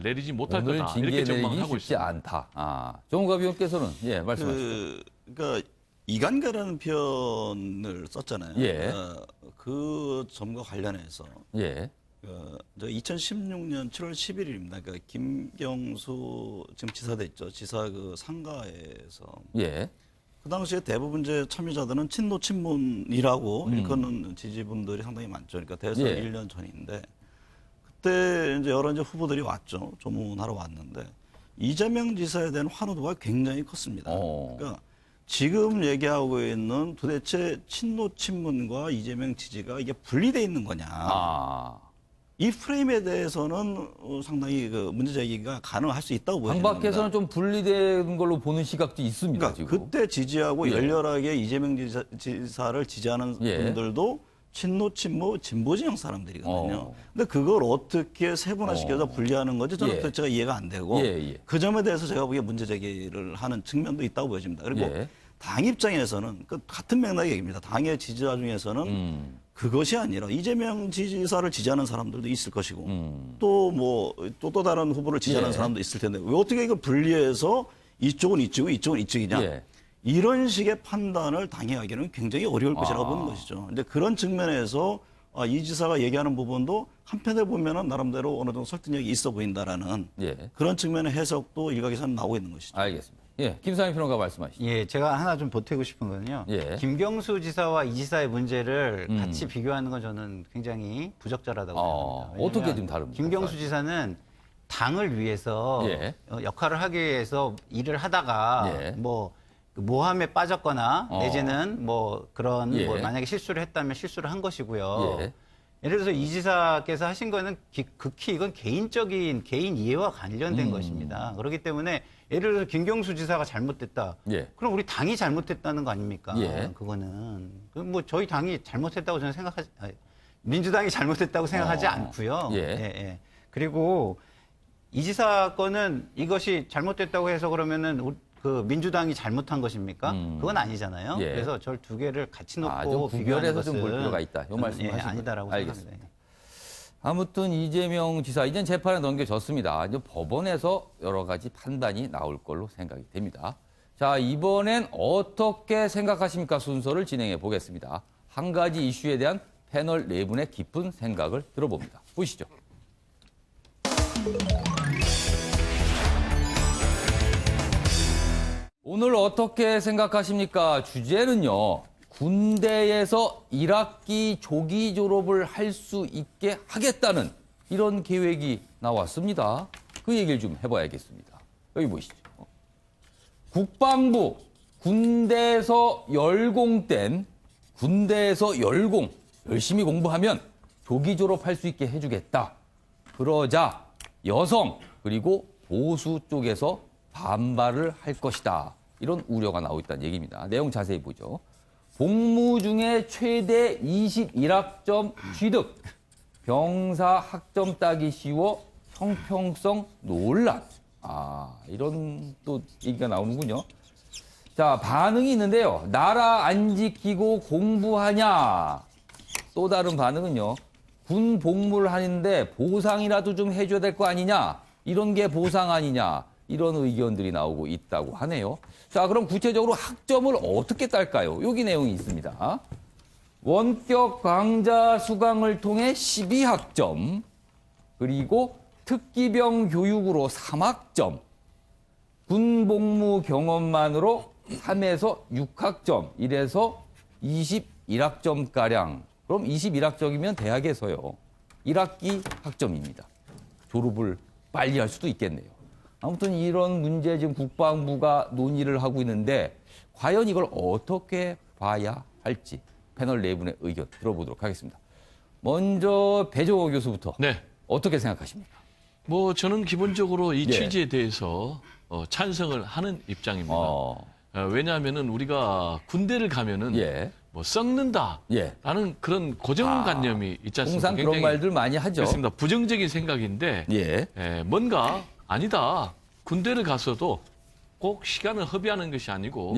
내리지 못할 오늘 거다 징계 이렇게 전망을 내리기 하고 쉽지 있습니다. 않다. 정우갑 위원께서는 예, 말씀하시죠. 그러니까 이간가라는 표현을 썼잖아요. 예. 그 점과 관련해서 예. 2016년 7월 11일입니다. 그러니까 김경수 지금 지사 됐죠. 지사 그 상가에서 예. 그 당시에 대부분 이제 참여자들은 친노 친문이라고 일컫는 지지분들이 상당히 많죠. 그러니까 대선 예. 1년 전인데 그때 이제 여러 이제 후보들이 왔죠. 조문하러 왔는데 이재명 지사에 대한 환호도가 굉장히 컸습니다. 그러니까 지금 얘기하고 있는 도대체 친노 친문과 이재명 지지가 이게 분리돼 있는 거냐? 이 프레임에 대해서는 상당히 그 문제 제기가 가능할 수 있다고 보여집니다. 당 밖에서는 좀 분리된 걸로 보는 시각도 있습니다. 그러니까 지금. 그때 지지하고 예. 열렬하게 이재명 지사를 지지하는 예. 분들도 친노 친모 진보 진영 사람들이거든요. 근데 그걸 어떻게 세분화시켜서 분리하는 건지 저는 예. 도대체가 이해가 안 되고 예. 그 점에 대해서 제가 보기에 문제 제기를 하는 측면도 있다고 보여집니다. 그리고 예. 당 입장에서는 그 같은 맥락의 얘기입니다. 당의 지지자 중에서는 그것이 아니라 이재명 지사를 지지하는 사람들도 있을 것이고 또 다른 후보를 지지하는 예. 사람도 있을 텐데 왜 어떻게 이걸 분리해서 이쪽은 이쪽이고 이쪽은 이쪽이냐. 예. 이런 식의 판단을 당이 하기는 굉장히 어려울 것이라고 보는 것이죠. 근데 그런 측면에서 이 지사가 얘기하는 부분도 한편에 보면은 나름대로 어느 정도 설득력이 있어 보인다라는 예. 그런 측면의 해석도 일각에서는 나오고 있는 것이죠. 알겠습니다. 예. 김상희 평론가 말씀하시죠. 예, 제가 하나 좀 보태고 싶은 거는요. 예. 김경수 지사와 이 지사의 문제를 같이 비교하는 건 저는 굉장히 부적절하다고 생각합니다. 어떻게 좀 다릅니까? 김경수 지사는 당을 위해서 예. 역할을 하기 위해서 일을 하다가 예. 뭐 모함에 빠졌거나 내지는 뭐 그런 예. 뭐 만약에 실수를 했다면 실수를 한 것이고요. 예. 예를 들어서 이 지사께서 하신 거는 극히 이건 개인 이해와 관련된 것입니다. 그렇기 때문에 예를 들어서 김경수 지사가 잘못됐다. 예. 그럼 우리 당이 잘못됐다는 거 아닙니까? 예. 그거는 뭐 저희 당이 잘못했다고 저는 민주당이 잘못했다고 생각하지 않고요. 예. 그리고 이 지사 건은 이것이 잘못됐다고 해서 그러면은 그 민주당이 잘못한 것입니까? 그건 아니잖아요. 예. 그래서 절 두 개를 같이 놓고 좀 비교하는 구별해서 것은 좀 볼 필요가 있다. 이 말씀하시는 아니다라고 생각합니다. 아무튼 이재명 지사 이젠 재판에 넘겨졌습니다. 이제 법원에서 여러 가지 판단이 나올 걸로 생각이 됩니다. 자, 이번엔 어떻게 생각하십니까? 순서를 진행해 보겠습니다. 한 가지 이슈에 대한 패널 네 분의 깊은 생각을 들어봅니다. 보시죠. 오늘 어떻게 생각하십니까? 주제는요. 군대에서 1학기 조기 졸업을 할 수 있게 하겠다는 이런 계획이 나왔습니다. 그 얘기를 좀 해봐야겠습니다. 여기 보시죠. 국방부 군대에서 열공 열심히 공부하면 조기 졸업할 수 있게 해주겠다. 그러자 여성 그리고 보수 쪽에서 반발을 할 것이다. 이런 우려가 나오고 있다는 얘기입니다. 내용 자세히 보죠. 복무 중에 최대 21학점 취득, 병사 학점 따기 쉬워 형평성 논란. 이런 또 얘기가 나오는군요. 자, 반응이 있는데요. 나라 안 지키고 공부하냐. 또 다른 반응은요. 군 복무를 하는데 보상이라도 좀 해줘야 될 거 아니냐. 이런 게 보상 아니냐. 이런 의견들이 나오고 있다고 하네요. 자, 그럼 구체적으로 학점을 어떻게 딸까요? 여기 내용이 있습니다. 원격 강좌 수강을 통해 12학점, 그리고 특기병 교육으로 3학점, 군복무 경험만으로 3에서 6학점, 이래서 21학점가량. 그럼 21학점이면 대학에서요. 1학기 학점입니다. 졸업을 빨리 할 수도 있겠네요. 아무튼 이런 문제 지금 국방부가 논의를 하고 있는데 과연 이걸 어떻게 봐야 할지 패널 네 분의 의견 들어보도록 하겠습니다. 먼저 배종호 교수부터 네. 어떻게 생각하십니까? 뭐 저는 기본적으로 이 예. 취지에 대해서 찬성을 하는 입장입니다. 왜냐하면은 우리가 군대를 가면은 예. 뭐 썩는다라는 그런 고정관념이 있지 않습니까? 항상 그런 말들 많이 하죠. 그렇습니다. 부정적인 생각인데 뭔가 아니다. 군대를 갔어도 꼭 시간을 허비하는 것이 아니고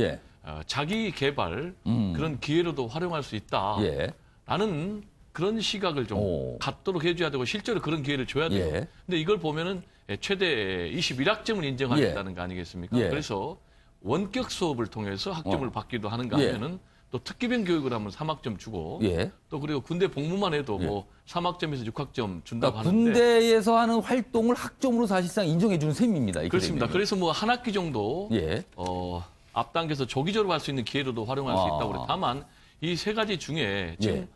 자기 개발 그런 기회로도 활용할 수 있다라는 그런 시각을 좀 갖도록 해줘야 되고 실제로 그런 기회를 줘야 돼요. 근데 이걸 보면은 최대 21학점을 인정하겠다는 거 아니겠습니까? 그래서 원격 수업을 통해서 학점을 받기도 하는가 하면은 또 특기병 교육을 하면 3학점 주고 또 그리고 군대 복무만 해도 뭐 3학점에서 6학점 준다고 하는데 군대에서 하는 활동을 학점으로 사실상 인정해 주는 셈입니다. 그렇습니다. 그래서 뭐 한 학기 정도 앞당겨서 조기 졸업할 수 있는 기회로도 활용할 수 있다고 그래요. 다만 이 세 가지 중에 지금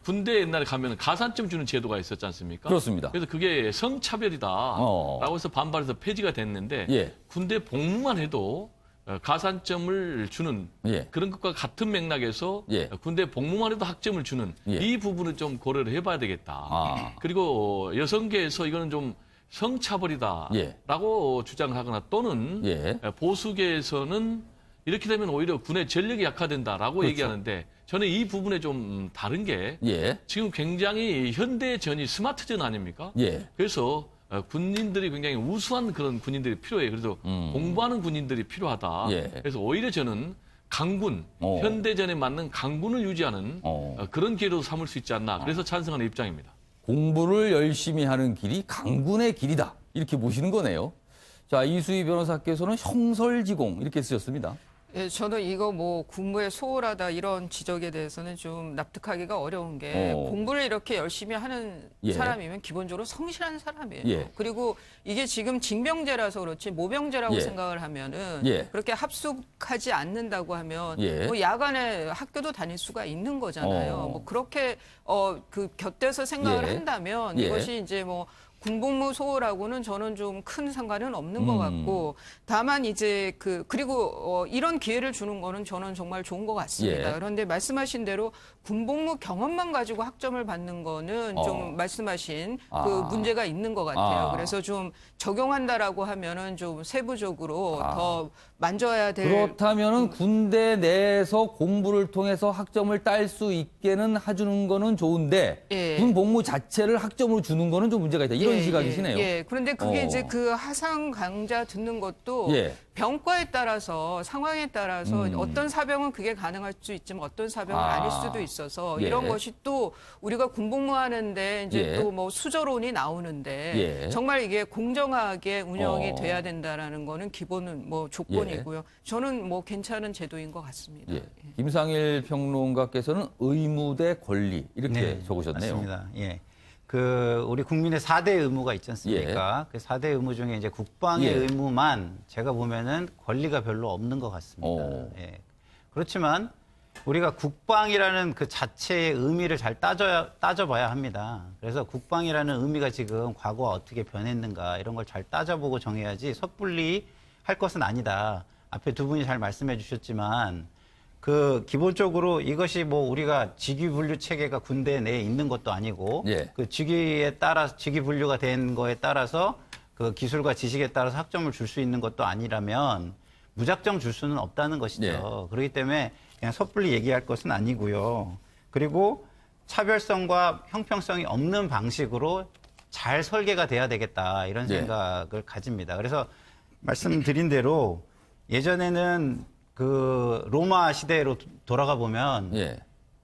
군대 옛날에 가면 가산점 주는 제도가 있었지 않습니까? 그렇습니다. 그래서 그게 성차별이다라고 해서 반발해서 폐지가 됐는데 군대 복무만 해도 가산점을 주는 그런 것과 같은 맥락에서 군대 복무만 해도 학점을 주는 이 부분을 좀 고려를 해봐야 되겠다. 그리고 여성계에서 이거는 좀 성차별이다라고 주장을 하거나 또는 보수계에서는 이렇게 되면 오히려 군의 전력이 약화된다라고 얘기하는데 저는 이 부분에 좀 다른 게 지금 굉장히 현대전이 스마트전 아닙니까? 그래서 군인들이 굉장히 우수한 그런 군인들이 필요해요. 그래서 공부하는 군인들이 필요하다. 그래서 오히려 저는 강군, 현대전에 맞는 강군을 유지하는 그런 기회로 삼을 수 있지 않나. 그래서 찬성하는 입장입니다. 공부를 열심히 하는 길이 강군의 길이다. 이렇게 보시는 거네요. 자, 이수희 변호사께서는 형설지공 이렇게 쓰셨습니다. 예, 저는 이거 뭐 군무에 소홀하다 이런 지적에 대해서는 좀 납득하기가 어려운 게 공부를 이렇게 열심히 하는 사람이면 기본적으로 성실한 사람이에요. 그리고 이게 지금 징병제라서 그렇지 모병제라고 생각을 하면은 그렇게 합숙하지 않는다고 하면 뭐 야간에 학교도 다닐 수가 있는 거잖아요. 뭐 그렇게 그 곁에서 생각을 한다면 이것이 이제 뭐 군복무 소홀하고는 저는 좀 큰 상관은 없는 것 같고 다만 이제 그리고 이런 기회를 주는 거는 저는 정말 좋은 것 같습니다. 그런데 말씀하신 대로 군복무 경험만 가지고 학점을 받는 거는 좀 말씀하신 그 문제가 있는 것 같아요. 그래서 좀 적용한다라고 하면은 좀 세부적으로 더 만져야 될. 그렇다면은 군대 내에서 공부를 통해서 학점을 딸 수 있게는 해주는 거는 좋은데 군 복무 자체를 학점으로 주는 거는 좀 문제가 있다. 이런 시각이시네요. 그런데 그게 이제 그 하상 강좌 듣는 것도 병과에 따라서 상황에 따라서 어떤 사병은 그게 가능할 수 있지만 어떤 사병은 아닐 수도 있어서 이런 것이 또 우리가 군복무하는데 이제 또 뭐 수저론이 나오는데 정말 이게 공정하게 운영이 돼야 된다라는 거는 기본은 뭐 조건이고요. 저는 뭐 괜찮은 제도인 것 같습니다. 김상일 평론가께서는 의무 대 권리 이렇게 적으셨네요. 맞습니다. 우리 국민의 4대 의무가 있지 않습니까? 그 4대 의무 중에 이제 국방의 의무만 제가 보면은 권리가 별로 없는 것 같습니다. 그렇지만 우리가 국방이라는 그 자체의 의미를 잘 따져봐야 합니다. 그래서 국방이라는 의미가 지금 과거와 어떻게 변했는가 이런 걸 잘 따져보고 정해야지 섣불리 할 것은 아니다. 앞에 두 분이 잘 말씀해 주셨지만 기본적으로 이것이 뭐 우리가 직위 분류 체계가 군대 내에 있는 것도 아니고 그 직위에 따라 직위 분류가 된 거에 따라서 그 기술과 지식에 따라서 학점을 줄 수 있는 것도 아니라면 무작정 줄 수는 없다는 것이죠. 그렇기 때문에 그냥 섣불리 얘기할 것은 아니고요. 그리고 차별성과 형평성이 없는 방식으로 잘 설계가 돼야 되겠다 이런 생각을 가집니다. 그래서 말씀드린 대로 예전에는 그 로마 시대로 돌아가 보면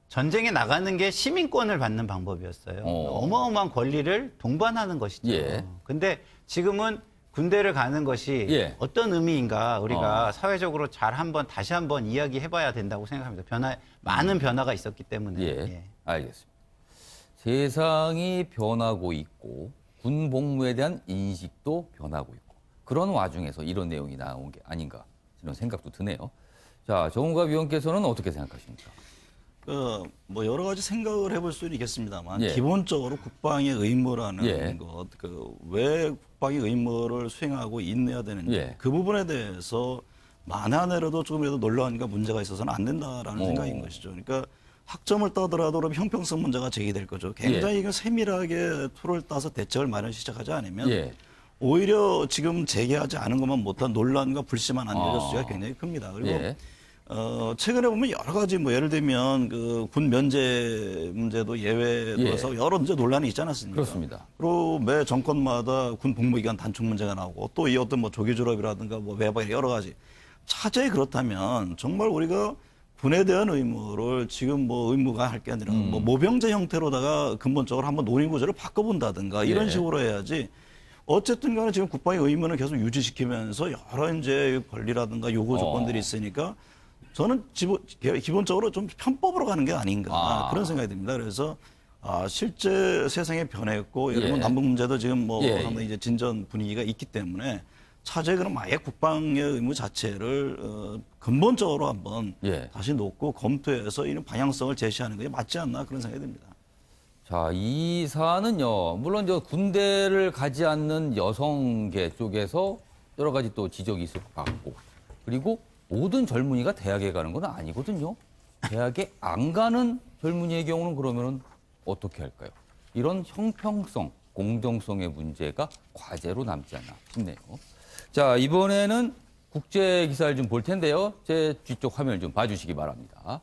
전쟁에 나가는 게 시민권을 받는 방법이었어요. 어마어마한 권리를 동반하는 것이죠. 근데 지금은 군대를 가는 것이 어떤 의미인가 우리가 사회적으로 다시 한번 이야기해봐야 된다고 생각합니다. 많은 변화가 있었기 때문에. 알겠습니다. 세상이 변하고 있고 군 복무에 대한 인식도 변하고 있고 그런 와중에서 이런 내용이 나온 게 아닌가 이런 생각도 드네요. 자, 정우갑 위원께서는 어떻게 생각하십니까? 뭐 여러 가지 생각을 해볼 수는 있겠습니다만 기본적으로 국방의 의무라는 것, 왜 국방의 의무를 수행하고 있어야 되는지 그 부분에 대해서 만하내라도 조금이라도 논란과 문제가 있어서는 안 된다라는 생각인 것이죠. 그러니까 학점을 따더라도 그럼 형평성 문제가 제기될 거죠. 굉장히 세밀하게 툴을 따서 대책을 마련 시작하지 않으면 오히려 지금 제기하지 않은 것만 못한 논란과 불씨만 안겨질 수가 굉장히 큽니다. 그리고 최근에 보면 여러 가지 뭐 예를 들면 그 군 면제 문제도 예외로서 여러 이제 논란이 있지 않았습니까? 그렇습니다. 그리고 매 정권마다 군 복무기간 단축 문제가 나오고 또 이 어떤 뭐 조기 졸업이라든가 뭐 외박 여러 가지. 차제에 그렇다면 정말 우리가 군에 대한 의무를 지금 뭐 의무가 할 게 아니라 뭐 모병제 형태로다가 근본적으로 한번 논의 구조를 바꿔본다든가 이런 식으로 해야지. 어쨌든 간에 지금 국방의 의무는 계속 유지시키면서 여러 이제 권리라든가 요구 조건들이 있으니까 저는 기본적으로 좀 편법으로 가는 게 아닌가 그런 생각이 듭니다. 그래서 실제 세상이 변했고 예를 들면 남북 문제도 지금 뭐 상당히 이제 진전 분위기가 있기 때문에 차제에 그럼 아예 국방의 의무 자체를 근본적으로 한번 다시 놓고 검토해서 이런 방향성을 제시하는 게 맞지 않나 그런 생각이 듭니다. 자, 이 사안은요, 물론 저 군대를 가지 않는 여성계 쪽에서 여러 가지 또 지적이 있을 것 같고, 그리고 모든 젊은이가 대학에 가는 건 아니거든요. 대학에 안 가는 젊은이의 경우는 그러면은 어떻게 할까요? 이런 형평성, 공정성의 문제가 과제로 남지 않나 싶네요. 자, 이번에는 국제 기사를 좀 볼 텐데요. 제 뒤쪽 화면을 좀 봐주시기 바랍니다.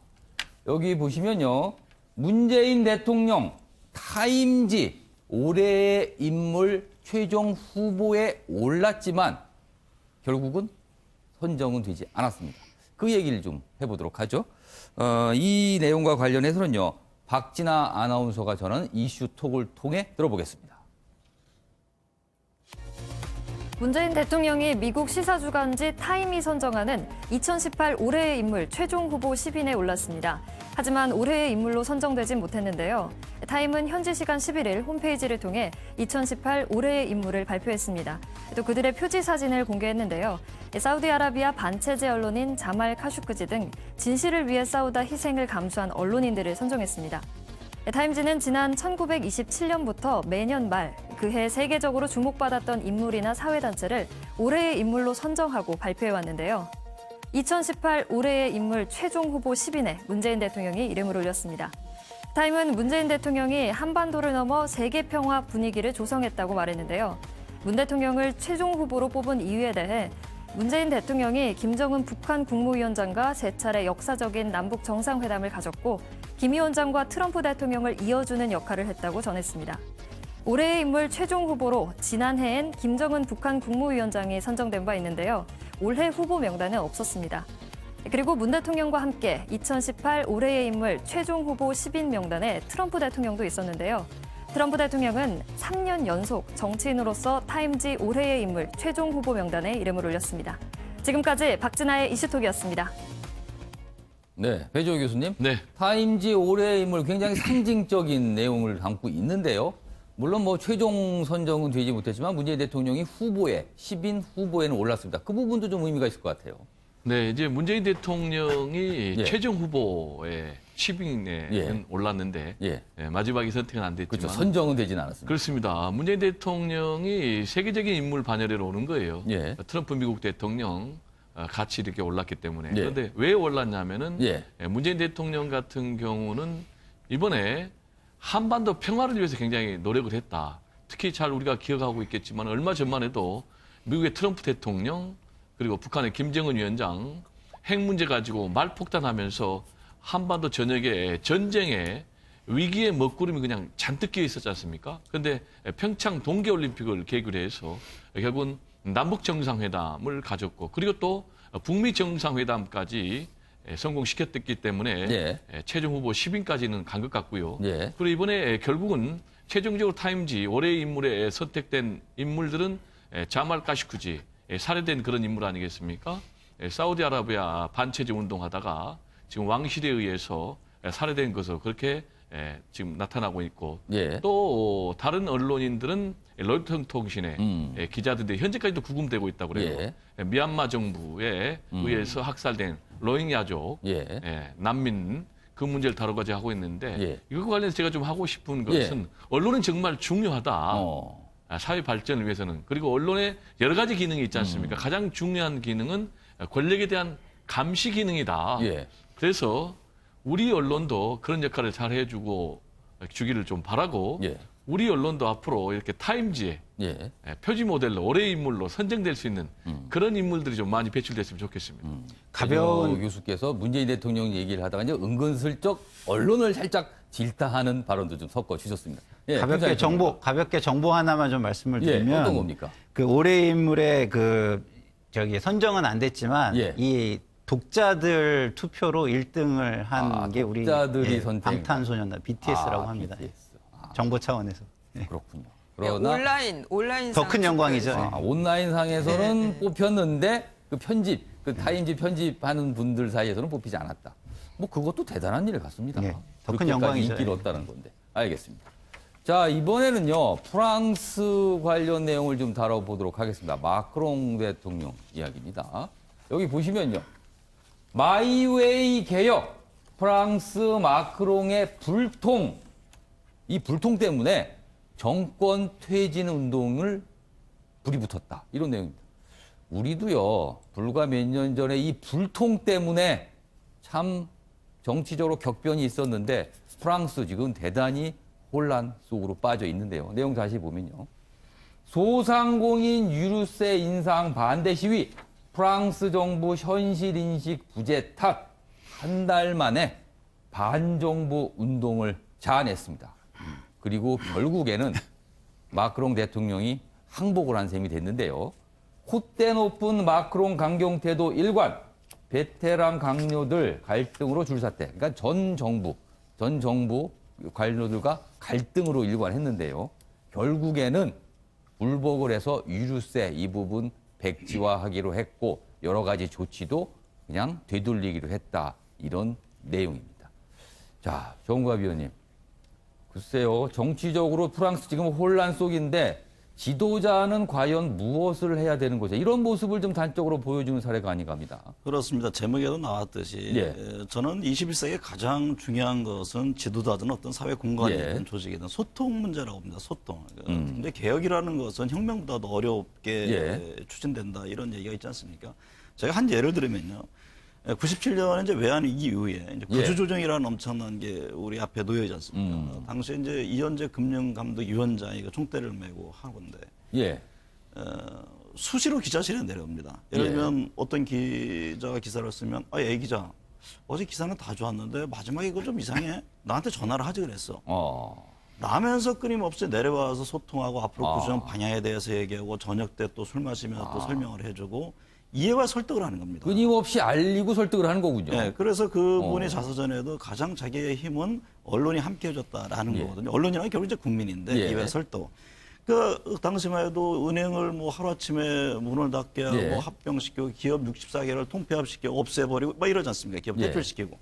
여기 보시면요, 문재인 대통령 타임지 올해의 인물 최종 후보에 올랐지만 결국은 선정은 되지 않았습니다. 그 얘기를 좀 해보도록 하죠. 이 내용과 관련해서는요, 박진아 아나운서가 전하는 이슈톡을 통해 들어보겠습니다. 문재인 대통령이 미국 시사주간지 타임이 선정하는 2018 올해의 인물 최종 후보 10인에 올랐습니다. 하지만 올해의 인물로 선정되진 못했는데요. 타임은 현지 시간 11일 홈페이지를 통해 2018 올해의 인물을 발표했습니다. 또 그들의 표지 사진을 공개했는데요. 사우디아라비아 반체제 언론인 자말 카슈크지 등 진실을 위해 싸우다 희생을 감수한 언론인들을 선정했습니다. 타임지는 지난 1927년부터 매년 말 그해 세계적으로 주목받았던 인물이나 사회단체를 올해의 인물로 선정하고 발표해왔는데요. 2018 올해의 인물 최종 후보 10인에 문재인 대통령이 이름을 올렸습니다. 타임은 문재인 대통령이 한반도를 넘어 세계 평화 분위기를 조성했다고 말했는데요. 문 대통령을 최종 후보로 뽑은 이유에 대해 문재인 대통령이 김정은 북한 국무위원장과 세 차례 역사적인 남북 정상회담을 가졌고 김 위원장과 트럼프 대통령을 이어주는 역할을 했다고 전했습니다. 올해의 인물 최종 후보로 지난해엔 김정은 북한 국무위원장이 선정된 바 있는데요. 올해 후보 명단은 없었습니다. 그리고 문 대통령과 함께 2018 올해의 인물 최종 후보 10인 명단에 트럼프 대통령도 있었는데요. 트럼프 대통령은 3년 연속 정치인으로서 타임지 올해의 인물 최종 후보 명단에 이름을 올렸습니다. 지금까지 박진아의 이슈톡이었습니다. 네, 배주호 교수님. 네. 타임지 올해의 인물 굉장히 상징적인 내용을 담고 있는데요. 물론 뭐 최종 선정은 되지 못했지만 문재인 대통령이 후보에 10인 후보에는 올랐습니다. 그 부분도 좀 의미가 있을 것 같아요. 네, 이제 문재인 대통령이 최종 후보에 10인에 올랐는데 마지막에 선택은 안 됐지만 그렇죠. 선정은 되지는 않았습니다. 그렇습니다. 문재인 대통령이 세계적인 인물 반열에 오는 거예요. 트럼프 미국 대통령 같이 이렇게 올랐기 때문에. 그런데 왜 올랐냐면은 문재인 대통령 같은 경우는 이번에 한반도 평화를 위해서 굉장히 노력을 했다. 특히 잘 우리가 기억하고 있겠지만 얼마 전만 해도 미국의 트럼프 대통령 그리고 북한의 김정은 위원장 핵 문제 가지고 말폭탄하면서 한반도 전역에 전쟁에 위기의 먹구름이 그냥 잔뜩 끼어 있었지 않습니까? 그런데 평창 동계올림픽을 계기로 해서 결국은 남북 정상회담을 가졌고 그리고 또 북미 정상회담까지 성공시켰기 때문에 최종 후보 10인까지는 간 것 같고요. 그리고 이번에 결국은 최종적으로 타임지 올해의 인물에 선택된 인물들은 자말 카시쿠지 살해된 그런 인물 아니겠습니까? 사우디아라비아 반체제 운동하다가 지금 왕실에 의해서 살해된 것으로 그렇게 지금 나타나고 있고 또 다른 언론인들은 로이터 통신의 기자들이 현재까지도 구금되고 있다고 그래요. 미얀마 정부에 의해서 학살된 로힝야족 난민 그 문제를 다루고자 하고 있는데 이것과 관련해서 제가 좀 하고 싶은 것은 언론은 정말 중요하다. 사회 발전을 위해서는. 그리고 언론의 여러 가지 기능이 있지 않습니까? 가장 중요한 기능은 권력에 대한 감시 기능이다. 그래서 우리 언론도 그런 역할을 잘 해주고 주기를 좀 바라고 우리 언론도 앞으로 이렇게 타임지에 표지 모델로 올해의 인물로 선정될 수 있는 그런 인물들이 좀 많이 배출됐으면 좋겠습니다. 가벼운 교수께서 문재인 대통령 얘기를 하다가 이제 은근슬쩍 언론을 살짝 질타하는 발언도 좀 섞어 주셨습니다. 예, 가볍게 정보 하나만 좀 말씀을 드리면 어떤 겁니까? 그 올해의 인물의 선정은 안 됐지만 이 독자들 투표로 1등을 한 게 우리 방탄소년단 BTS라고 합니다. BTS. 정보 차원에서. 그렇군요. 그러나 온라인 더 큰 영광이죠. 온라인 상에서는 뽑혔는데 그 타임지 편집하는 분들 사이에서는 뽑히지 않았다. 뭐 그것도 대단한 일 같습니다. 더 큰 영광이죠. 인기를 얻다는 건데. 알겠습니다. 자, 이번에는요, 프랑스 관련 내용을 좀 다뤄보도록 하겠습니다. 마크롱 대통령 이야기입니다. 여기 보시면요. 마이웨이 개혁, 프랑스 마크롱의 불통, 이 불통 때문에 정권 퇴진 운동을 불이 붙었다. 이런 내용입니다. 우리도요, 불과 몇 년 전에 이 불통 때문에 참 정치적으로 격변이 있었는데 프랑스 지금 대단히 혼란 속으로 빠져 있는데요. 내용 다시 보면요. 소상공인 유류세 인상 반대 시위, 프랑스 정부 현실 인식 부재 탓, 한 달 만에 반정부 운동을 자아냈습니다. 그리고 결국에는 마크롱 대통령이 항복을 한 셈이 됐는데요. 콧대 높은 마크롱 강경태도 일관, 베테랑 강요들 갈등으로 줄사태. 그러니까 전 정부 관료들과 갈등으로 일관했는데요. 결국에는 불복을 해서 유류세 이 부분 백지화하기로 했고 여러 가지 조치도 그냥 되돌리기로 했다. 이런 내용입니다. 자, 정우갑 위원님. 글쎄요. 정치적으로 프랑스 지금 혼란 속인데 지도자는 과연 무엇을 해야 되는 거죠? 이런 모습을 좀 단적으로 보여주는 사례가 아닌가 합니다. 그렇습니다. 제목에도 나왔듯이 저는 21세기에 가장 중요한 것은 지도자든 어떤 사회 공간이든 조직이든 소통 문제라고 봅니다. 소통. 근데 개혁이라는 것은 혁명보다도 어렵게 추진된다 이런 얘기가 있지 않습니까? 제가 한 예를 들면요. 97년에 이제 외환위기 이후에 이제 구조조정이라는 엄청난 게 우리 앞에 놓여있지 않습니까? 당시에 이제 이현재 금융감독위원장이 총대를 메고 하건데 수시로 기자실에 내려옵니다. 예를 들면 어떤 기자가 기사를 쓰면 A 기자 어제 기사는 다 좋았는데 마지막에 이거 좀 이상해. 나한테 전화를 하지 그랬어. 라면서 끊임없이 내려와서 소통하고 앞으로 구조조정 방향에 대해서 얘기하고 저녁 때 또 술 마시면 또 설명을 해주고 이해와 설득을 하는 겁니다. 끊임없이 알리고 설득을 하는 거군요. 네, 그래서 그분의 자서전에도 가장 자기의 힘은 언론이 함께 해줬다라는 거거든요. 언론이라는 게 결국 이제 국민인데 이해와 설득. 그 당시만 해도 은행을 뭐 하루아침에 문을 닫게 하고 합병시키고 기업 64개를 통폐합시키고 없애버리고 막 이러지 않습니까? 기업 퇴출시키고.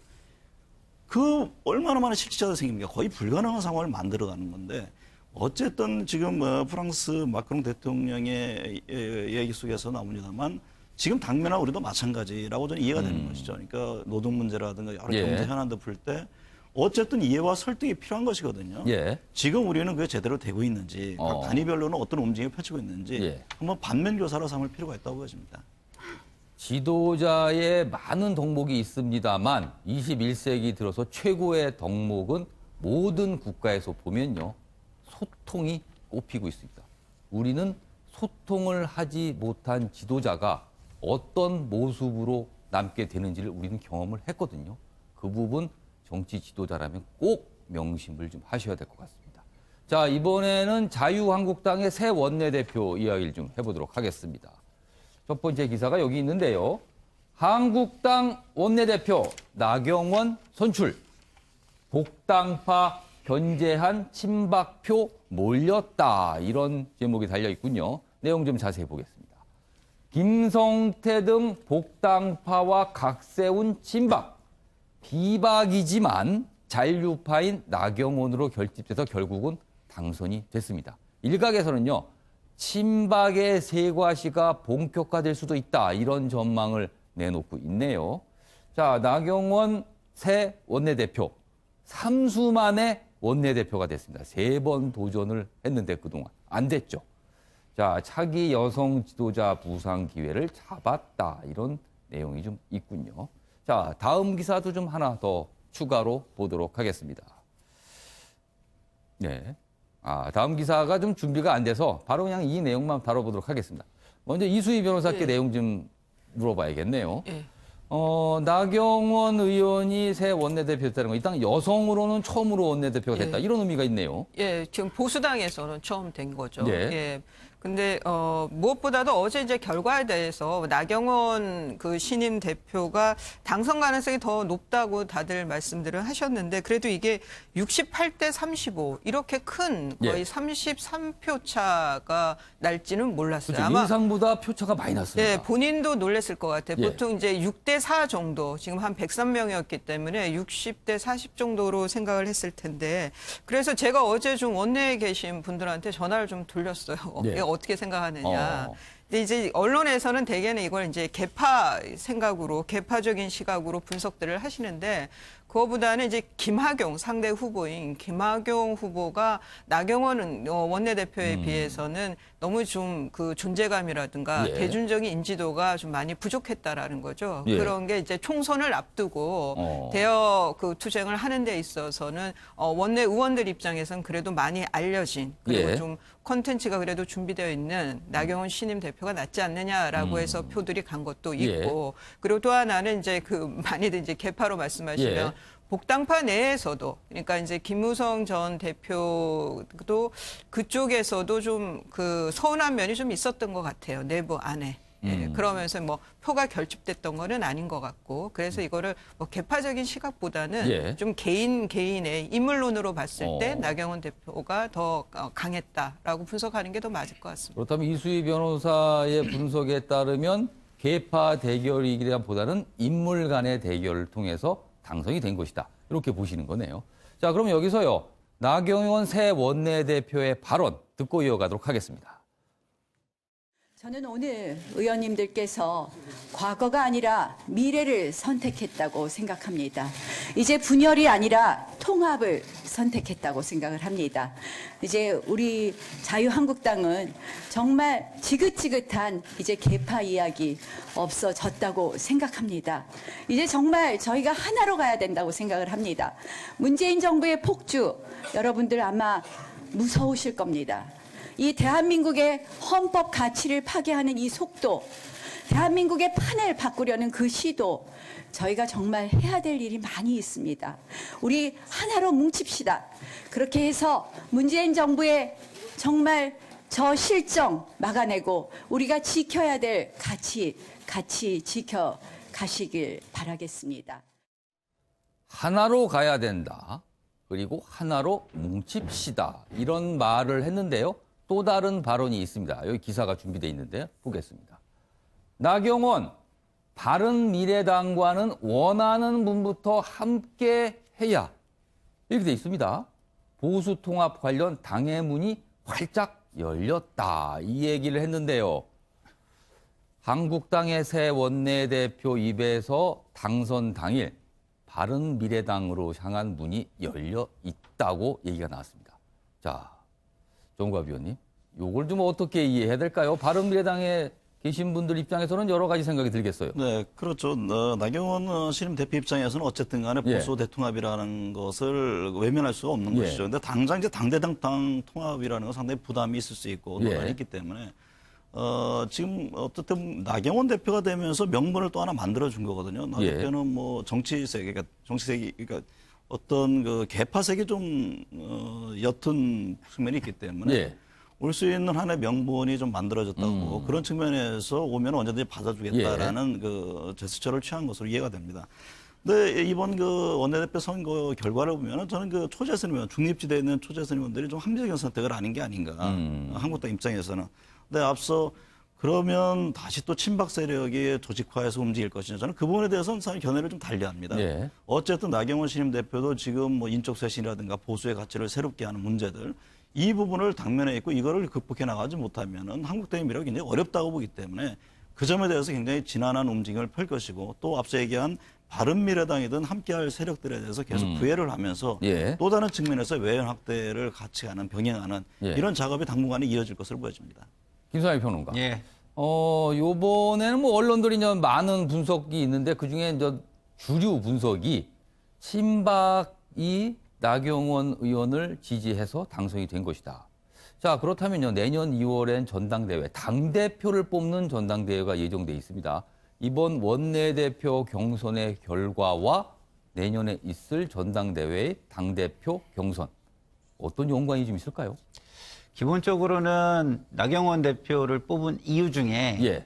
그 얼마나 많은 실직자가 생깁니까? 거의 불가능한 상황을 만들어가는 건데 어쨌든 지금 프랑스 마크롱 대통령의 얘기 속에서 나옵니다만 지금 당면한 우리도 마찬가지라고 저는 이해가 되는 것이죠. 그러니까 노동 문제라든가 여러 경제 현안도 풀 때 어쨌든 이해와 설득이 필요한 것이거든요. 지금 우리는 그게 제대로 되고 있는지 각 단위별로는 어떤 움직임을 펼치고 있는지 한번 반면교사로 삼을 필요가 있다고 보여집니다. 지도자의 많은 덕목이 있습니다만 21세기 들어서 최고의 덕목은 모든 국가에서 보면요. 소통이 꼽히고 있습니다. 우리는 소통을 하지 못한 지도자가 어떤 모습으로 남게 되는지를 우리는 경험을 했거든요. 그 부분 정치 지도자라면 꼭 명심을 좀 하셔야 될 것 같습니다. 자, 이번에는 자유한국당의 새 원내대표 이야기를 좀 해보도록 하겠습니다. 첫 번째 기사가 여기 있는데요. 한국당 원내대표 나경원 선출. 복당파 견제한 친박표 몰렸다. 이런 제목이 달려 있군요. 내용 좀 자세히 보겠습니다. 김성태 등 복당파와 각세운 친박. 비박이지만 잔류파인 나경원으로 결집돼서 결국은 당선이 됐습니다. 일각에서는요. 친박의 세과시가 본격화될 수도 있다. 이런 전망을 내놓고 있네요. 자, 나경원 새 원내대표. 3수 만에 원내대표가 됐습니다. 3번 도전을 했는데 그동안 안 됐죠. 자, 차기 여성 지도자 부상 기회를 잡았다. 이런 내용이 좀 있군요. 자, 다음 기사도 좀 하나 더 추가로 보도록 하겠습니다. 네. 다음 기사가 좀 준비가 안 돼서 바로 그냥 이 내용만 다뤄보도록 하겠습니다. 먼저 이수희 변호사께 내용 좀 물어봐야겠네요. 나경원 의원이 새 원내대표 됐다는 거, 일단 여성으로는 처음으로 원내대표가 됐다. 이런 의미가 있네요. 예, 지금 보수당에서는 처음 된 거죠. 예. 예. 근데 무엇보다도 어제 이제 결과에 대해서 나경원 그 신임 대표가 당선 가능성이 더 높다고 다들 말씀들을 하셨는데 그래도 이게 68대 35 이렇게 큰 거의 33표 차가 날지는 몰랐어요. 그렇죠. 인상보다 표차가 많이 났습니다. 네, 본인도 놀랐을 것 같아요. 예. 보통 이제 6대 4 정도, 지금 한 103명이었기 때문에 60대 40 정도로 생각을 했을 텐데, 그래서 제가 어제 좀 원내에 계신 분들한테 전화를 좀 돌렸어요. 예. 어떻게 생각하느냐. 근데 이제 언론에서는 대개는 이걸 이제 개파 생각으로, 개파적인 시각으로 분석들을 하시는데, 그거보다는 이제 김학용 상대 후보인 김학용 후보가 나경원 원내대표에 비해서는 너무 좀 그 존재감이라든가 대중적인 인지도가 좀 많이 부족했다라는 거죠. 그런 게 이제 총선을 앞두고 대여 그 투쟁을 하는 데 있어서는 원내 의원들 입장에서는 그래도 많이 알려진 그리고 좀 콘텐츠가 그래도 준비되어 있는 나경원 신임 대표가 낫지 않느냐라고 해서 표들이 간 것도 있고 그리고 또 하나는 이제 그 많이들 이제 개파로 말씀하시면 복당파 내에서도 그러니까 이제 김무성 전 대표도 그쪽에서도 좀 그 서운한 면이 좀 있었던 것 같아요. 내부 안에. 그러면서 뭐 표가 결집됐던 거는 아닌 것 같고 그래서 이거를 뭐 개파적인 시각보다는 좀 개인의 인물론으로 봤을 때 나경원 대표가 더 강했다라고 분석하는 게 더 맞을 것 같습니다. 그렇다면 이수희 변호사의 분석에 따르면 개파 대결이기보다는 인물 간의 대결을 통해서 당선이 된 것이다. 이렇게 보시는 거네요. 자, 그럼 여기서요. 나경원 새 원내대표의 발언 듣고 이어가도록 하겠습니다. 저는 오늘 의원님들께서 과거가 아니라 미래를 선택했다고 생각합니다. 이제 분열이 아니라 통합을 선택했다고 생각을 합니다. 이제 우리 자유한국당은 정말 지긋지긋한 이제 개파 이야기 없어졌다고 생각합니다. 이제 정말 저희가 하나로 가야 된다고 생각을 합니다. 문재인 정부의 폭주, 여러분들 아마 무서우실 겁니다. 이 대한민국의 헌법 가치를 파괴하는 이 속도, 대한민국의 판을 바꾸려는 그 시도, 저희가 정말 해야 될 일이 많이 있습니다. 우리 하나로 뭉칩시다. 그렇게 해서 문재인 정부의 정말 저 실정 막아내고 우리가 지켜야 될 가치 지켜가시길 바라겠습니다. 하나로 가야 된다. 그리고 하나로 뭉칩시다. 이런 말을 했는데요. 또 다른 발언이 있습니다. 여기 기사가 준비되어 있는데 보겠습니다. 나경원, 바른미래당과는 원하는 분부터 함께 해야. 이렇게 돼 있습니다. 보수통합 관련 당의 문이 활짝 열렸다. 이 얘기를 했는데요. 한국당의 새 원내대표 입에서 당선 당일 바른미래당으로 향한 문이 열려 있다고 얘기가 나왔습니다. 자, 정우갑 위원님, 요걸 좀 어떻게 이해해야 될까요? 바른미래당에 계신 분들 입장에서는 여러 가지 생각이 들겠어요. 네, 그렇죠. 나경원 신임 대표 입장에서는 어쨌든 간에 보수 대통합이라는 것을 외면할 수가 없는 것이죠. 근데 당장 이제 당대당 통합이라는 건 상당히 부담이 있을 수 있고 논란이 있기 때문에 지금 어쨌든 나경원 대표가 되면서 명분을 또 하나 만들어준 거거든요. 나 대표는 뭐 정치세계, 그러니까 어떤 그 개파색이 좀 옅은 측면이 있기 때문에 올 수 있는 하나의 명분이 좀 만들어졌다고 보고 그런 측면에서 오면 언제든지 받아주겠다라는 그 제스처를 취한 것으로 이해가 됩니다. 근데 이번 그 원내대표 선거 결과를 보면은 저는 그 초재선 의원, 중립지대에 있는 초재선 의원들이 좀 합리적인 선택을 아닌 게 아닌가. 한국당 입장에서는. 근데 앞서 그러면 다시 또 친박 세력이 조직화해서 움직일 것이냐. 저는 그 부분에 대해서는 사실 견해를 좀 달리합니다. 어쨌든 나경원 신임 대표도 지금 뭐 인적 쇄신이라든가 보수의 가치를 새롭게 하는 문제들 이 부분을 당면에 있고 이거를 극복해 나가지 못하면은 한국당의 미래가 굉장히 어렵다고 보기 때문에 그 점에 대해서 굉장히 진한한 움직임을 펼 것이고 또 앞서 얘기한 바른미래당이든 함께할 세력들에 대해서 계속 구애를 하면서 또 다른 측면에서 외연 확대를 같이 가는 병행하는 이런 작업이 당분간에 이어질 것으로 보여집니다. 김상희 평론가. 요번에는 뭐 언론들이 이제 많은 분석이 있는데 그 중에 이제 주류 분석이 친박이 나경원 의원을 지지해서 당선이 된 것이다. 자, 그렇다면요. 내년 2월엔 전당대회, 당대표를 뽑는 전당대회가 예정돼 있습니다. 이번 원내대표 경선의 결과와 내년에 있을 전당대회의 당대표 경선, 어떤 연관이 좀 있을까요? 기본적으로는 나경원 대표를 뽑은 이유 중에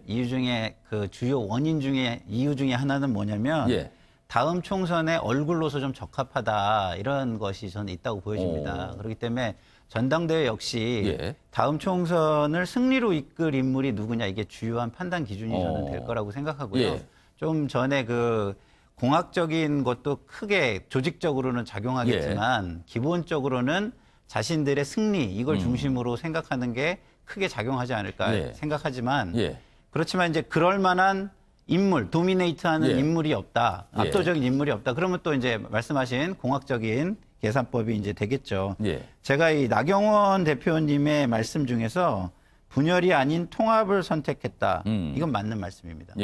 그 주요 원인 중에 이유 중에 하나는 뭐냐면 다음 총선에 얼굴로서 좀 적합하다 이런 것이 저는 있다고 보여집니다. 그렇기 때문에 전당대회 역시 다음 총선을 승리로 이끌 인물이 누구냐 이게 주요한 판단 기준이 저는 될 거라고 생각하고요. 좀 전에 그 공학적인 것도 크게 조직적으로는 작용하겠지만 기본적으로는 자신들의 승리 이걸 중심으로 생각하는 게 크게 작용하지 않을까 생각하지만 그렇지만 이제 그럴 만한 인물, 도미네이트하는 인물이 없다, 압도적인 인물이 없다. 그러면 또 이제 말씀하신 공학적인 계산법이 이제 되겠죠. 제가 이 나경원 대표님의 말씀 중에서 분열이 아닌 통합을 선택했다. 이건 맞는 말씀입니다.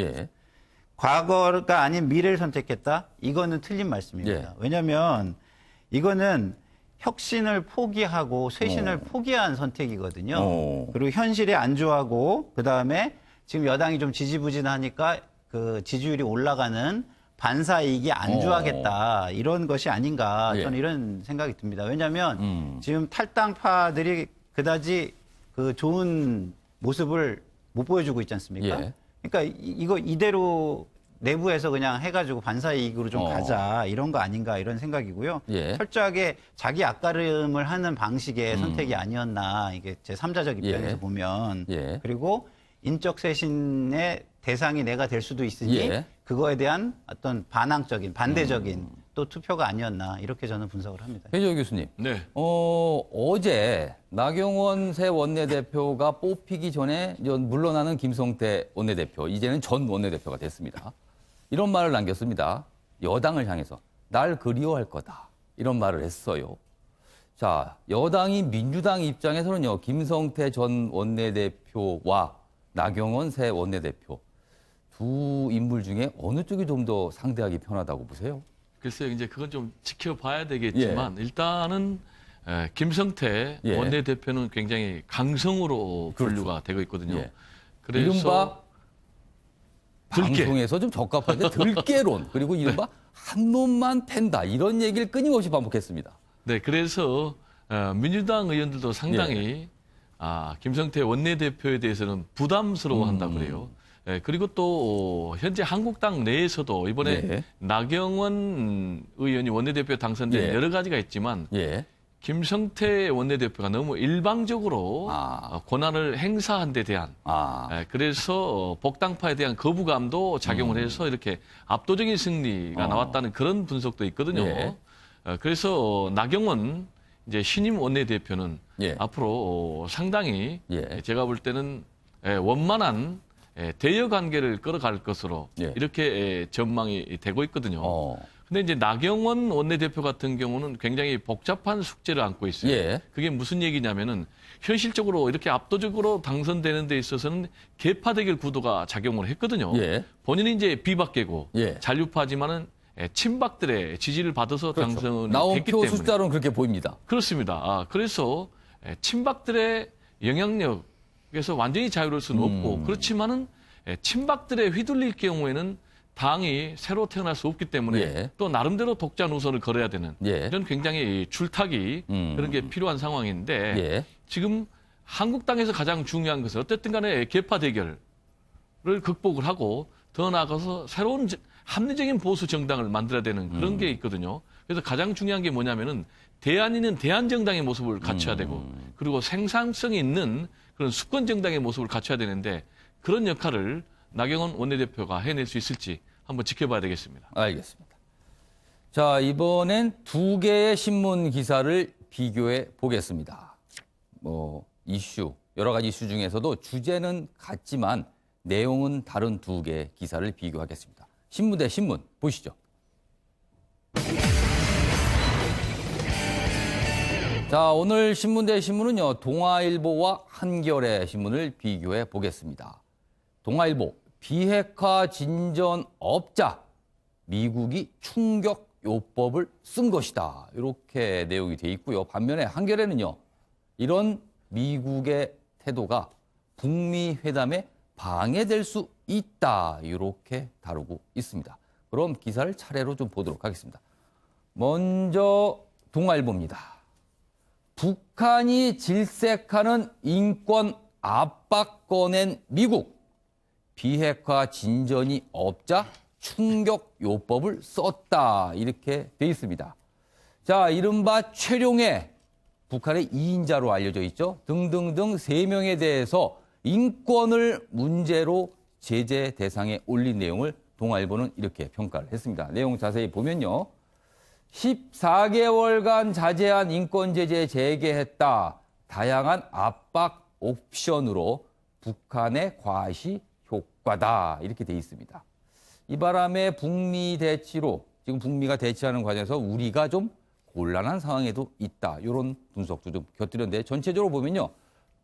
과거가 아닌 미래를 선택했다. 이거는 틀린 말씀입니다. 왜냐하면 이거는 혁신을 포기하고 쇄신을 포기한 선택이거든요. 그리고 현실에 안주하고 그다음에 지금 여당이 좀 지지부진하니까 그 지지율이 올라가는 반사이익이 안주하겠다. 이런 것이 아닌가 저는 이런 생각이 듭니다. 왜냐하면 지금 탈당파들이 그다지 그 좋은 모습을 못 보여주고 있지 않습니까? 그러니까 이거 이대로 내부에서 그냥 해가지고 반사이익으로 좀 가자 이런 거 아닌가 이런 생각이고요. 철저하게 자기 앞가름을 하는 방식의 선택이 아니었나 이게 제 3자적 입장에서 보면 그리고 인적 쇄신의 대상이 내가 될 수도 있으니 그거에 대한 어떤 반항적인 반대적인 또 투표가 아니었나 이렇게 저는 분석을 합니다. 배재호 교수님. 네. 어제 나경원 새 원내대표가 뽑히기 전에 물러나는 김성태 원내대표, 이제는 전 원내대표가 됐습니다. 이런 말을 남겼습니다. 여당을 향해서 날 그리워할 거다. 이런 말을 했어요. 자, 여당이 민주당 입장에서는요. 김성태 전 원내대표와 나경원 새 원내대표 두 인물 중에 어느 쪽이 좀 더 상대하기 편하다고 보세요? 글쎄요. 이제 그건 좀 지켜봐야 되겠지만 일단은 김성태 원내대표는 굉장히 강성으로 분류가 되고 있거든요. 그래서 이른바 방송에서 좀 적합한데 들깨론 그리고 이른바 한 놈만 팬다 이런 얘기를 끊임없이 반복했습니다. 네, 그래서 민주당 의원들도 상당히 김성태 원내대표에 대해서는 부담스러워한다고 그래요. 그리고 또 현재 한국당 내에서도 이번에 나경원 의원이 원내대표 당선된 여러 가지가 있지만 김성태 원내대표가 너무 일방적으로 권한을 행사한 데 대한 그래서 복당파에 대한 거부감도 작용을 해서 이렇게 압도적인 승리가 나왔다는 그런 분석도 있거든요. 그래서 나경원 이제 신임 원내대표는 앞으로 상당히 제가 볼 때는 원만한 대여 관계를 끌어갈 것으로 이렇게 전망이 되고 있거든요. 근데 이제 나경원 원내대표 같은 경우는 굉장히 복잡한 숙제를 안고 있어요. 그게 무슨 얘기냐면은 현실적으로 이렇게 압도적으로 당선되는 데 있어서는 계파 대결 구도가 작용을 했거든요. 본인이 이제 비박계고 잔류파지만은 친박들의 지지를 받아서 당선이 나온 됐기 표 때문에 숫자로는 그렇게 보입니다. 그렇습니다. 그래서 친박들의 영향력에서 완전히 자유로울 수는 없고 그렇지만은 친박들의 휘둘릴 경우에는 당이 새로 태어날 수 없기 때문에 또 나름대로 독자 노선을 걸어야 되는 이런 굉장히 줄타기 그런 게 필요한 상황인데 지금 한국당에서 가장 중요한 것은 어쨌든 간에 계파 대결을 극복을 하고 더 나아가서 새로운 합리적인 보수 정당을 만들어야 되는 그런 게 있거든요. 그래서 가장 중요한 게 뭐냐면은 대안이는 대안정당의 모습을 갖춰야 되고 그리고 생산성이 있는 그런 수권 정당의 모습을 갖춰야 되는데 그런 역할을 나경원 원내대표가 해낼 수 있을지 한번 지켜봐야 되겠습니다. 알겠습니다. 자, 이번엔 두 개의 신문 기사를 비교해 보겠습니다. 여러 가지 이슈 중에서도 주제는 같지만 내용은 다른 두 개의 기사를 비교하겠습니다. 신문 대 신문 보시죠. 자, 오늘 신문 대 신문은요. 동아일보와 한겨레 신문을 비교해 보겠습니다. 동아일보, 비핵화 진전 없자, 미국이 충격 충격요법을 쓴 것이다. 이렇게 내용이 돼 있고요. 반면에 한겨레는요. 이런 미국의 태도가 북미 회담에 방해될 수 있다. 이렇게 다루고 있습니다. 그럼 기사를 차례로 좀 보도록 하겠습니다. 먼저 동아일보입니다. 북한이 질색하는 인권 압박 꺼낸 미국. 비핵화 진전이 없자 충격요법을 썼다. 이렇게 돼 있습니다. 자, 이른바 최룡해, 북한의 2인자로 알려져 있죠. 등등등 3명에 대해서 인권을 문제로 제재 대상에 올린 내용을 동아일보는 이렇게 평가를 했습니다. 내용 자세히 보면요. 14개월간 자제한 인권 제재 재개했다. 다양한 압박 옵션으로 북한의 과시 효과다. 이렇게 돼 있습니다. 이 바람에 북미 대치로 지금 북미가 대치하는 과정에서 우리가 좀 곤란한 상황에도 있다. 이런 분석도 좀 곁들였는데 전체적으로 보면요.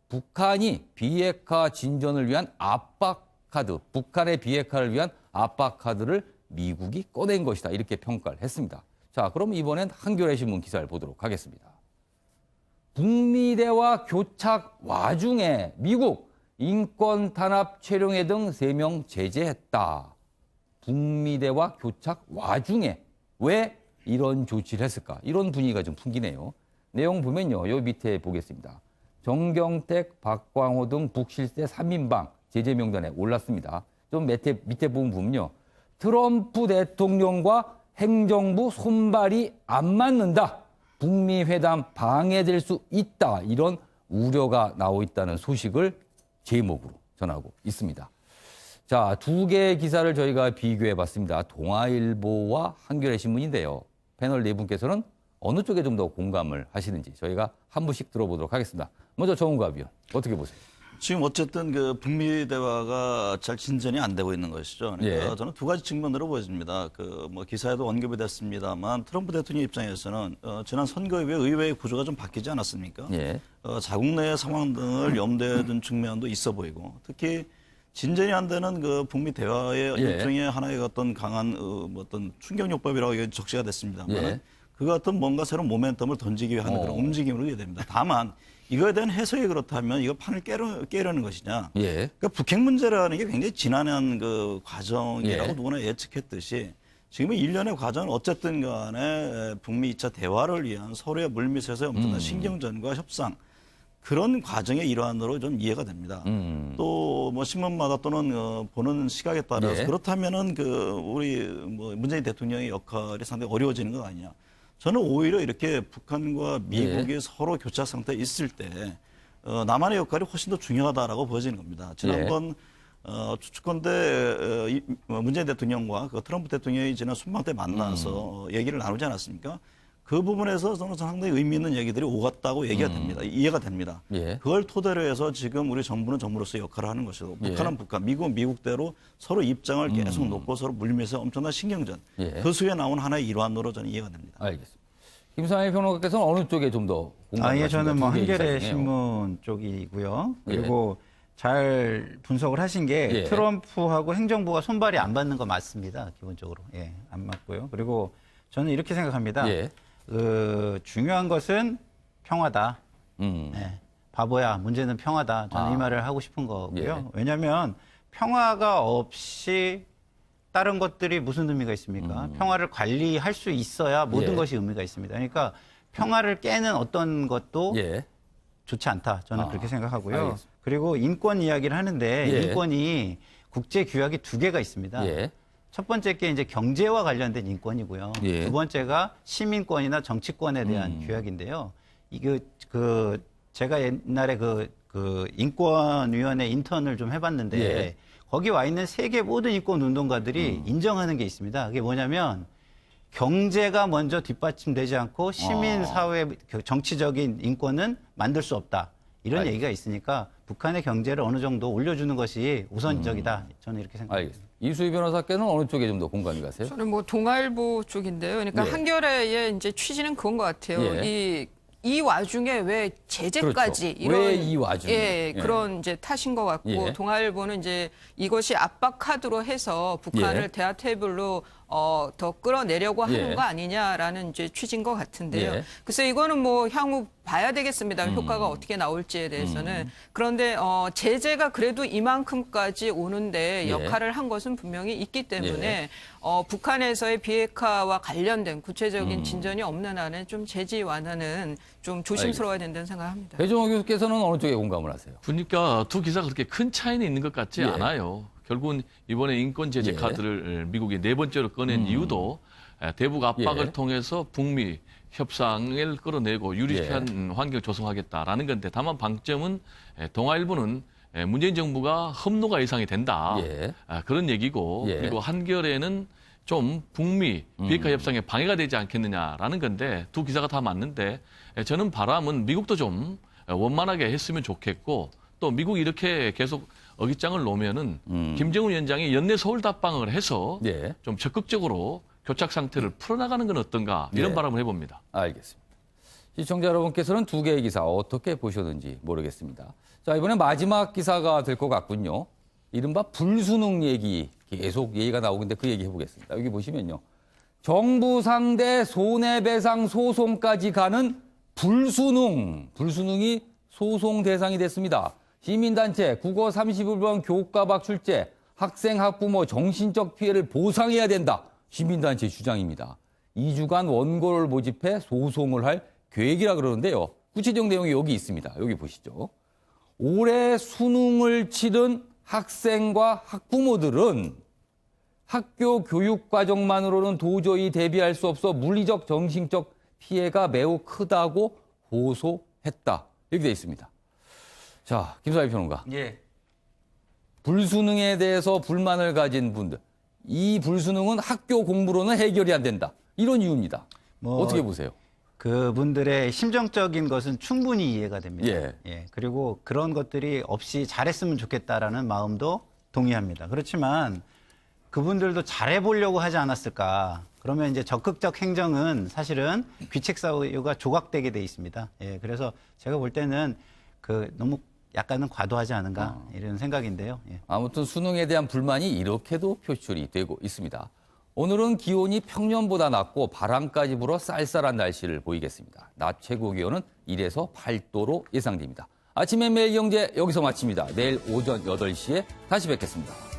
북한이 비핵화 진전을 위한 압박 카드, 북한의 비핵화를 위한 압박 카드를 미국이 꺼낸 것이다. 이렇게 평가를 했습니다. 자, 그럼 이번엔 한겨레 신문 기사를 보도록 하겠습니다. 북미 대화 교착 와중에 미국 인권 탄압 최룡해 등 3명 제재했다. 북미 대화 교착 와중에 왜 이런 조치를 했을까? 이런 분위기가 좀 풍기네요. 내용 보면요. 요 밑에 보겠습니다. 정경택, 박광호 등 북실세 3인방 제재 명단에 올랐습니다. 좀 밑에 보면요. 트럼프 대통령과 행정부 손발이 안 맞는다. 북미 회담 방해될 수 있다. 이런 우려가 나오고 있다는 소식을 제목으로 전하고 있습니다. 자, 2개의 기사를 저희가 비교해 봤습니다. 동아일보와 한겨레 신문인데요. 패널 4분께서는 어느 쪽에 좀 더 공감을 하시는지 저희가 한 분씩 들어보도록 하겠습니다. 먼저 정우갑 위원, 어떻게 보세요? 지금 어쨌든 그 북미 대화가 잘 진전이 안 되고 있는 것이죠. 그러니까 예. 저는 2가지 측면으로 보여집니다. 그 뭐 기사에도 언급이 됐습니다만 트럼프 대통령 입장에서는 지난 선거 이후에 의회의 구조가 좀 바뀌지 않았습니까? 예. 자국 내의 상황 등을 염두에 둔 측면도 있어 보이고 특히 진전이 안 되는 그 북미 대화의 예. 일종의 하나의 어떤 강한 뭐 어떤 충격요법이라고 적시가 됐습니다만 예. 그 같은 뭔가 새로운 모멘텀을 던지기 위해 하는 그런 움직임으로 이게 됩니다. 다만 이거에 대한 해석이 그렇다면 이거 판을 깨려는 것이냐. 예. 그러니까 북핵 문제라는 게 굉장히 지난한 그 과정이라고 예. 누구나 예측했듯이 지금은 일련의 과정은 어쨌든 간에 북미 2차 대화를 위한 서로의 물밑에서의 엄청난 신경전과 협상 그런 과정의 일환으로 좀 이해가 됩니다. 또 뭐 신문마다 또는 보는 시각에 따라서 예. 그렇다면은 그 우리 뭐 문재인 대통령의 역할이 상당히 어려워지는 것 아니냐. 저는 오히려 이렇게 북한과 미국이 예. 서로 교차 상태에 있을 때 남한의 역할이 훨씬 더 중요하다라고 보여지는 겁니다. 지난번 추측건대 문재인 대통령과 그 트럼프 대통령이 지난 순방 때 만나서 얘기를 나누지 않았습니까? 그 부분에서 저는 상당히 의미 있는 얘기들이 오갔다고 얘기가 됩니다. 이해가 됩니다. 예. 그걸 토대로 해서 지금 우리 정부는 정부로서의 역할을 하는 것이고 북한은 북한, 미국은 미국대로 서로 입장을 계속 놓고 서로 물면서 엄청난 신경전. 예. 그 수에 나온 하나의 일환으로 저는 이해가 됩니다. 알겠습니다. 김상희 평론가께서는 어느 쪽에 좀 더 공감을 예, 저는 뭐 하십니까? 두 개의 한겨레 기사 중에요. 신문 쪽이고요. 그리고 잘 분석을 하신 게 예. 트럼프하고 행정부가 손발이 안 받는 거 맞습니다. 기본적으로. 예, 안 맞고요. 그리고 저는 이렇게 생각합니다. 예. 중요한 것은 평화다. 예, 바보야, 문제는 평화다. 저는 이 말을 하고 싶은 거고요. 예. 왜냐하면 평화가 없이 다른 것들이 무슨 의미가 있습니까? 평화를 관리할 수 있어야 모든 예. 것이 의미가 있습니다. 그러니까 평화를 깨는 어떤 것도 예. 좋지 않다. 저는 그렇게 생각하고요. 알겠습니다. 그리고 인권 이야기를 하는데 예. 인권이 국제 규약이 2개가 있습니다. 예. 첫 번째 게 이제 경제와 관련된 인권이고요. 예. 두 번째가 시민권이나 정치권에 대한 규약인데요. 이게 제가 옛날에 그 인권위원회 인턴을 좀 해봤는데 예. 거기 와 있는 세계 모든 인권 운동가들이 인정하는 게 있습니다. 그게 뭐냐면 경제가 먼저 뒷받침되지 않고 시민 사회 정치적인 인권은 만들 수 없다. 이런 얘기가 있으니까 북한의 경제를 어느 정도 올려주는 것이 우선적이다. 저는 이렇게 생각합니다. 알겠습니다. 이수희 변호사께는 어느 쪽에 좀 더 공감이 가세요? 저는 뭐 동아일보 쪽인데요. 그러니까 예. 한겨레의 이제 취지는 그건 것 같아요. 예. 이 와중에 왜 제재까지 그렇죠. 왜 이 와중에? 예, 예. 그런 이제 탓인 것 같고 예. 동아일보는 이제 이것이 압박 카드로 해서 북한을 예. 대화 테이블로 더 끌어내려고 하는 예. 거 아니냐라는 이제 취지인 것 같은데요. 예. 글쎄 이거는 뭐 향후 봐야 되겠습니다. 효과가 어떻게 나올지에 대해서는. 그런데 제재가 그래도 이만큼까지 오는데 예. 역할을 한 것은 분명히 있기 때문에 예. 북한에서의 비핵화와 관련된 구체적인 진전이 없는 한은 좀 제재 완화는 좀 조심스러워야 된다는 생각합니다. 배종호 교수께서는 어느 쪽에 공감을 하세요? 보니까 두 기사가 그렇게 큰 차이는 있는 것 같지 예. 않아요. 결국은 이번에 인권 제재 예. 카드를 미국이 네 번째로 꺼낸 이유도 대북 압박을 예. 통해서 북미 협상을 끌어내고 유리한 환경을 조성하겠다라는 건데 다만 방점은 동아일보는 문재인 정부가 험로가 예상이 된다. 예. 그런 얘기고 예. 그리고 한겨레는 좀 북미 비핵화 협상에 방해가 되지 않겠느냐라는 건데 두 기사가 다 맞는데 저는 바람은 미국도 좀 원만하게 했으면 좋겠고 또 미국이 이렇게 계속 어깃장을 놓으면은 김정은 위원장이 연내 서울 답방을 해서 예. 좀 적극적으로 교착 상태를 풀어나가는 건 어떤가 이런 예. 바람을 해봅니다. 알겠습니다. 시청자 여러분께서는 두 개의 기사 어떻게 보셨는지 모르겠습니다. 자, 이번에 마지막 기사가 될 것 같군요. 이른바 불수능 얘기 계속 얘기가 나오는데 그 얘기 해보겠습니다. 여기 보시면요. 정부 상대 손해배상 소송까지 가는 불수능이 소송 대상이 됐습니다. 시민단체 국어 31번 교과박 출제, 학생 학부모 정신적 피해를 보상해야 된다. 시민단체 주장입니다. 2주간 원고를 모집해 소송을 할 계획이라 그러는데요. 구체적 내용이 여기 있습니다. 여기 보시죠. 올해 수능을 치른 학생과 학부모들은 학교 교육 과정만으로는 도저히 대비할 수 없어 물리적, 정신적 피해가 매우 크다고 호소했다. 이렇게 돼 있습니다. 자, 김사희 평론가. 예. 불수능에 대해서 불만을 가진 분들. 이 불수능은 학교 공부로는 해결이 안 된다. 이런 이유입니다. 어떻게 보세요? 그분들의 심정적인 것은 충분히 이해가 됩니다. 예. 예. 그리고 그런 것들이 없이 잘했으면 좋겠다라는 마음도 동의합니다. 그렇지만 그분들도 잘해보려고 하지 않았을까. 그러면 이제 적극적 행정은 사실은 귀책 사유가 조각되게 돼 있습니다. 예. 그래서 제가 볼 때는 너무 약간은 과도하지 않은가 이런 생각인데요. 예. 아무튼 수능에 대한 불만이 이렇게도 표출이 되고 있습니다. 오늘은 기온이 평년보다 낮고 바람까지 불어 쌀쌀한 날씨를 보이겠습니다. 낮 최고 기온은 1에서 8도로 예상됩니다. 아침에 매일 경제 여기서 마칩니다. 내일 오전 8시에 다시 뵙겠습니다.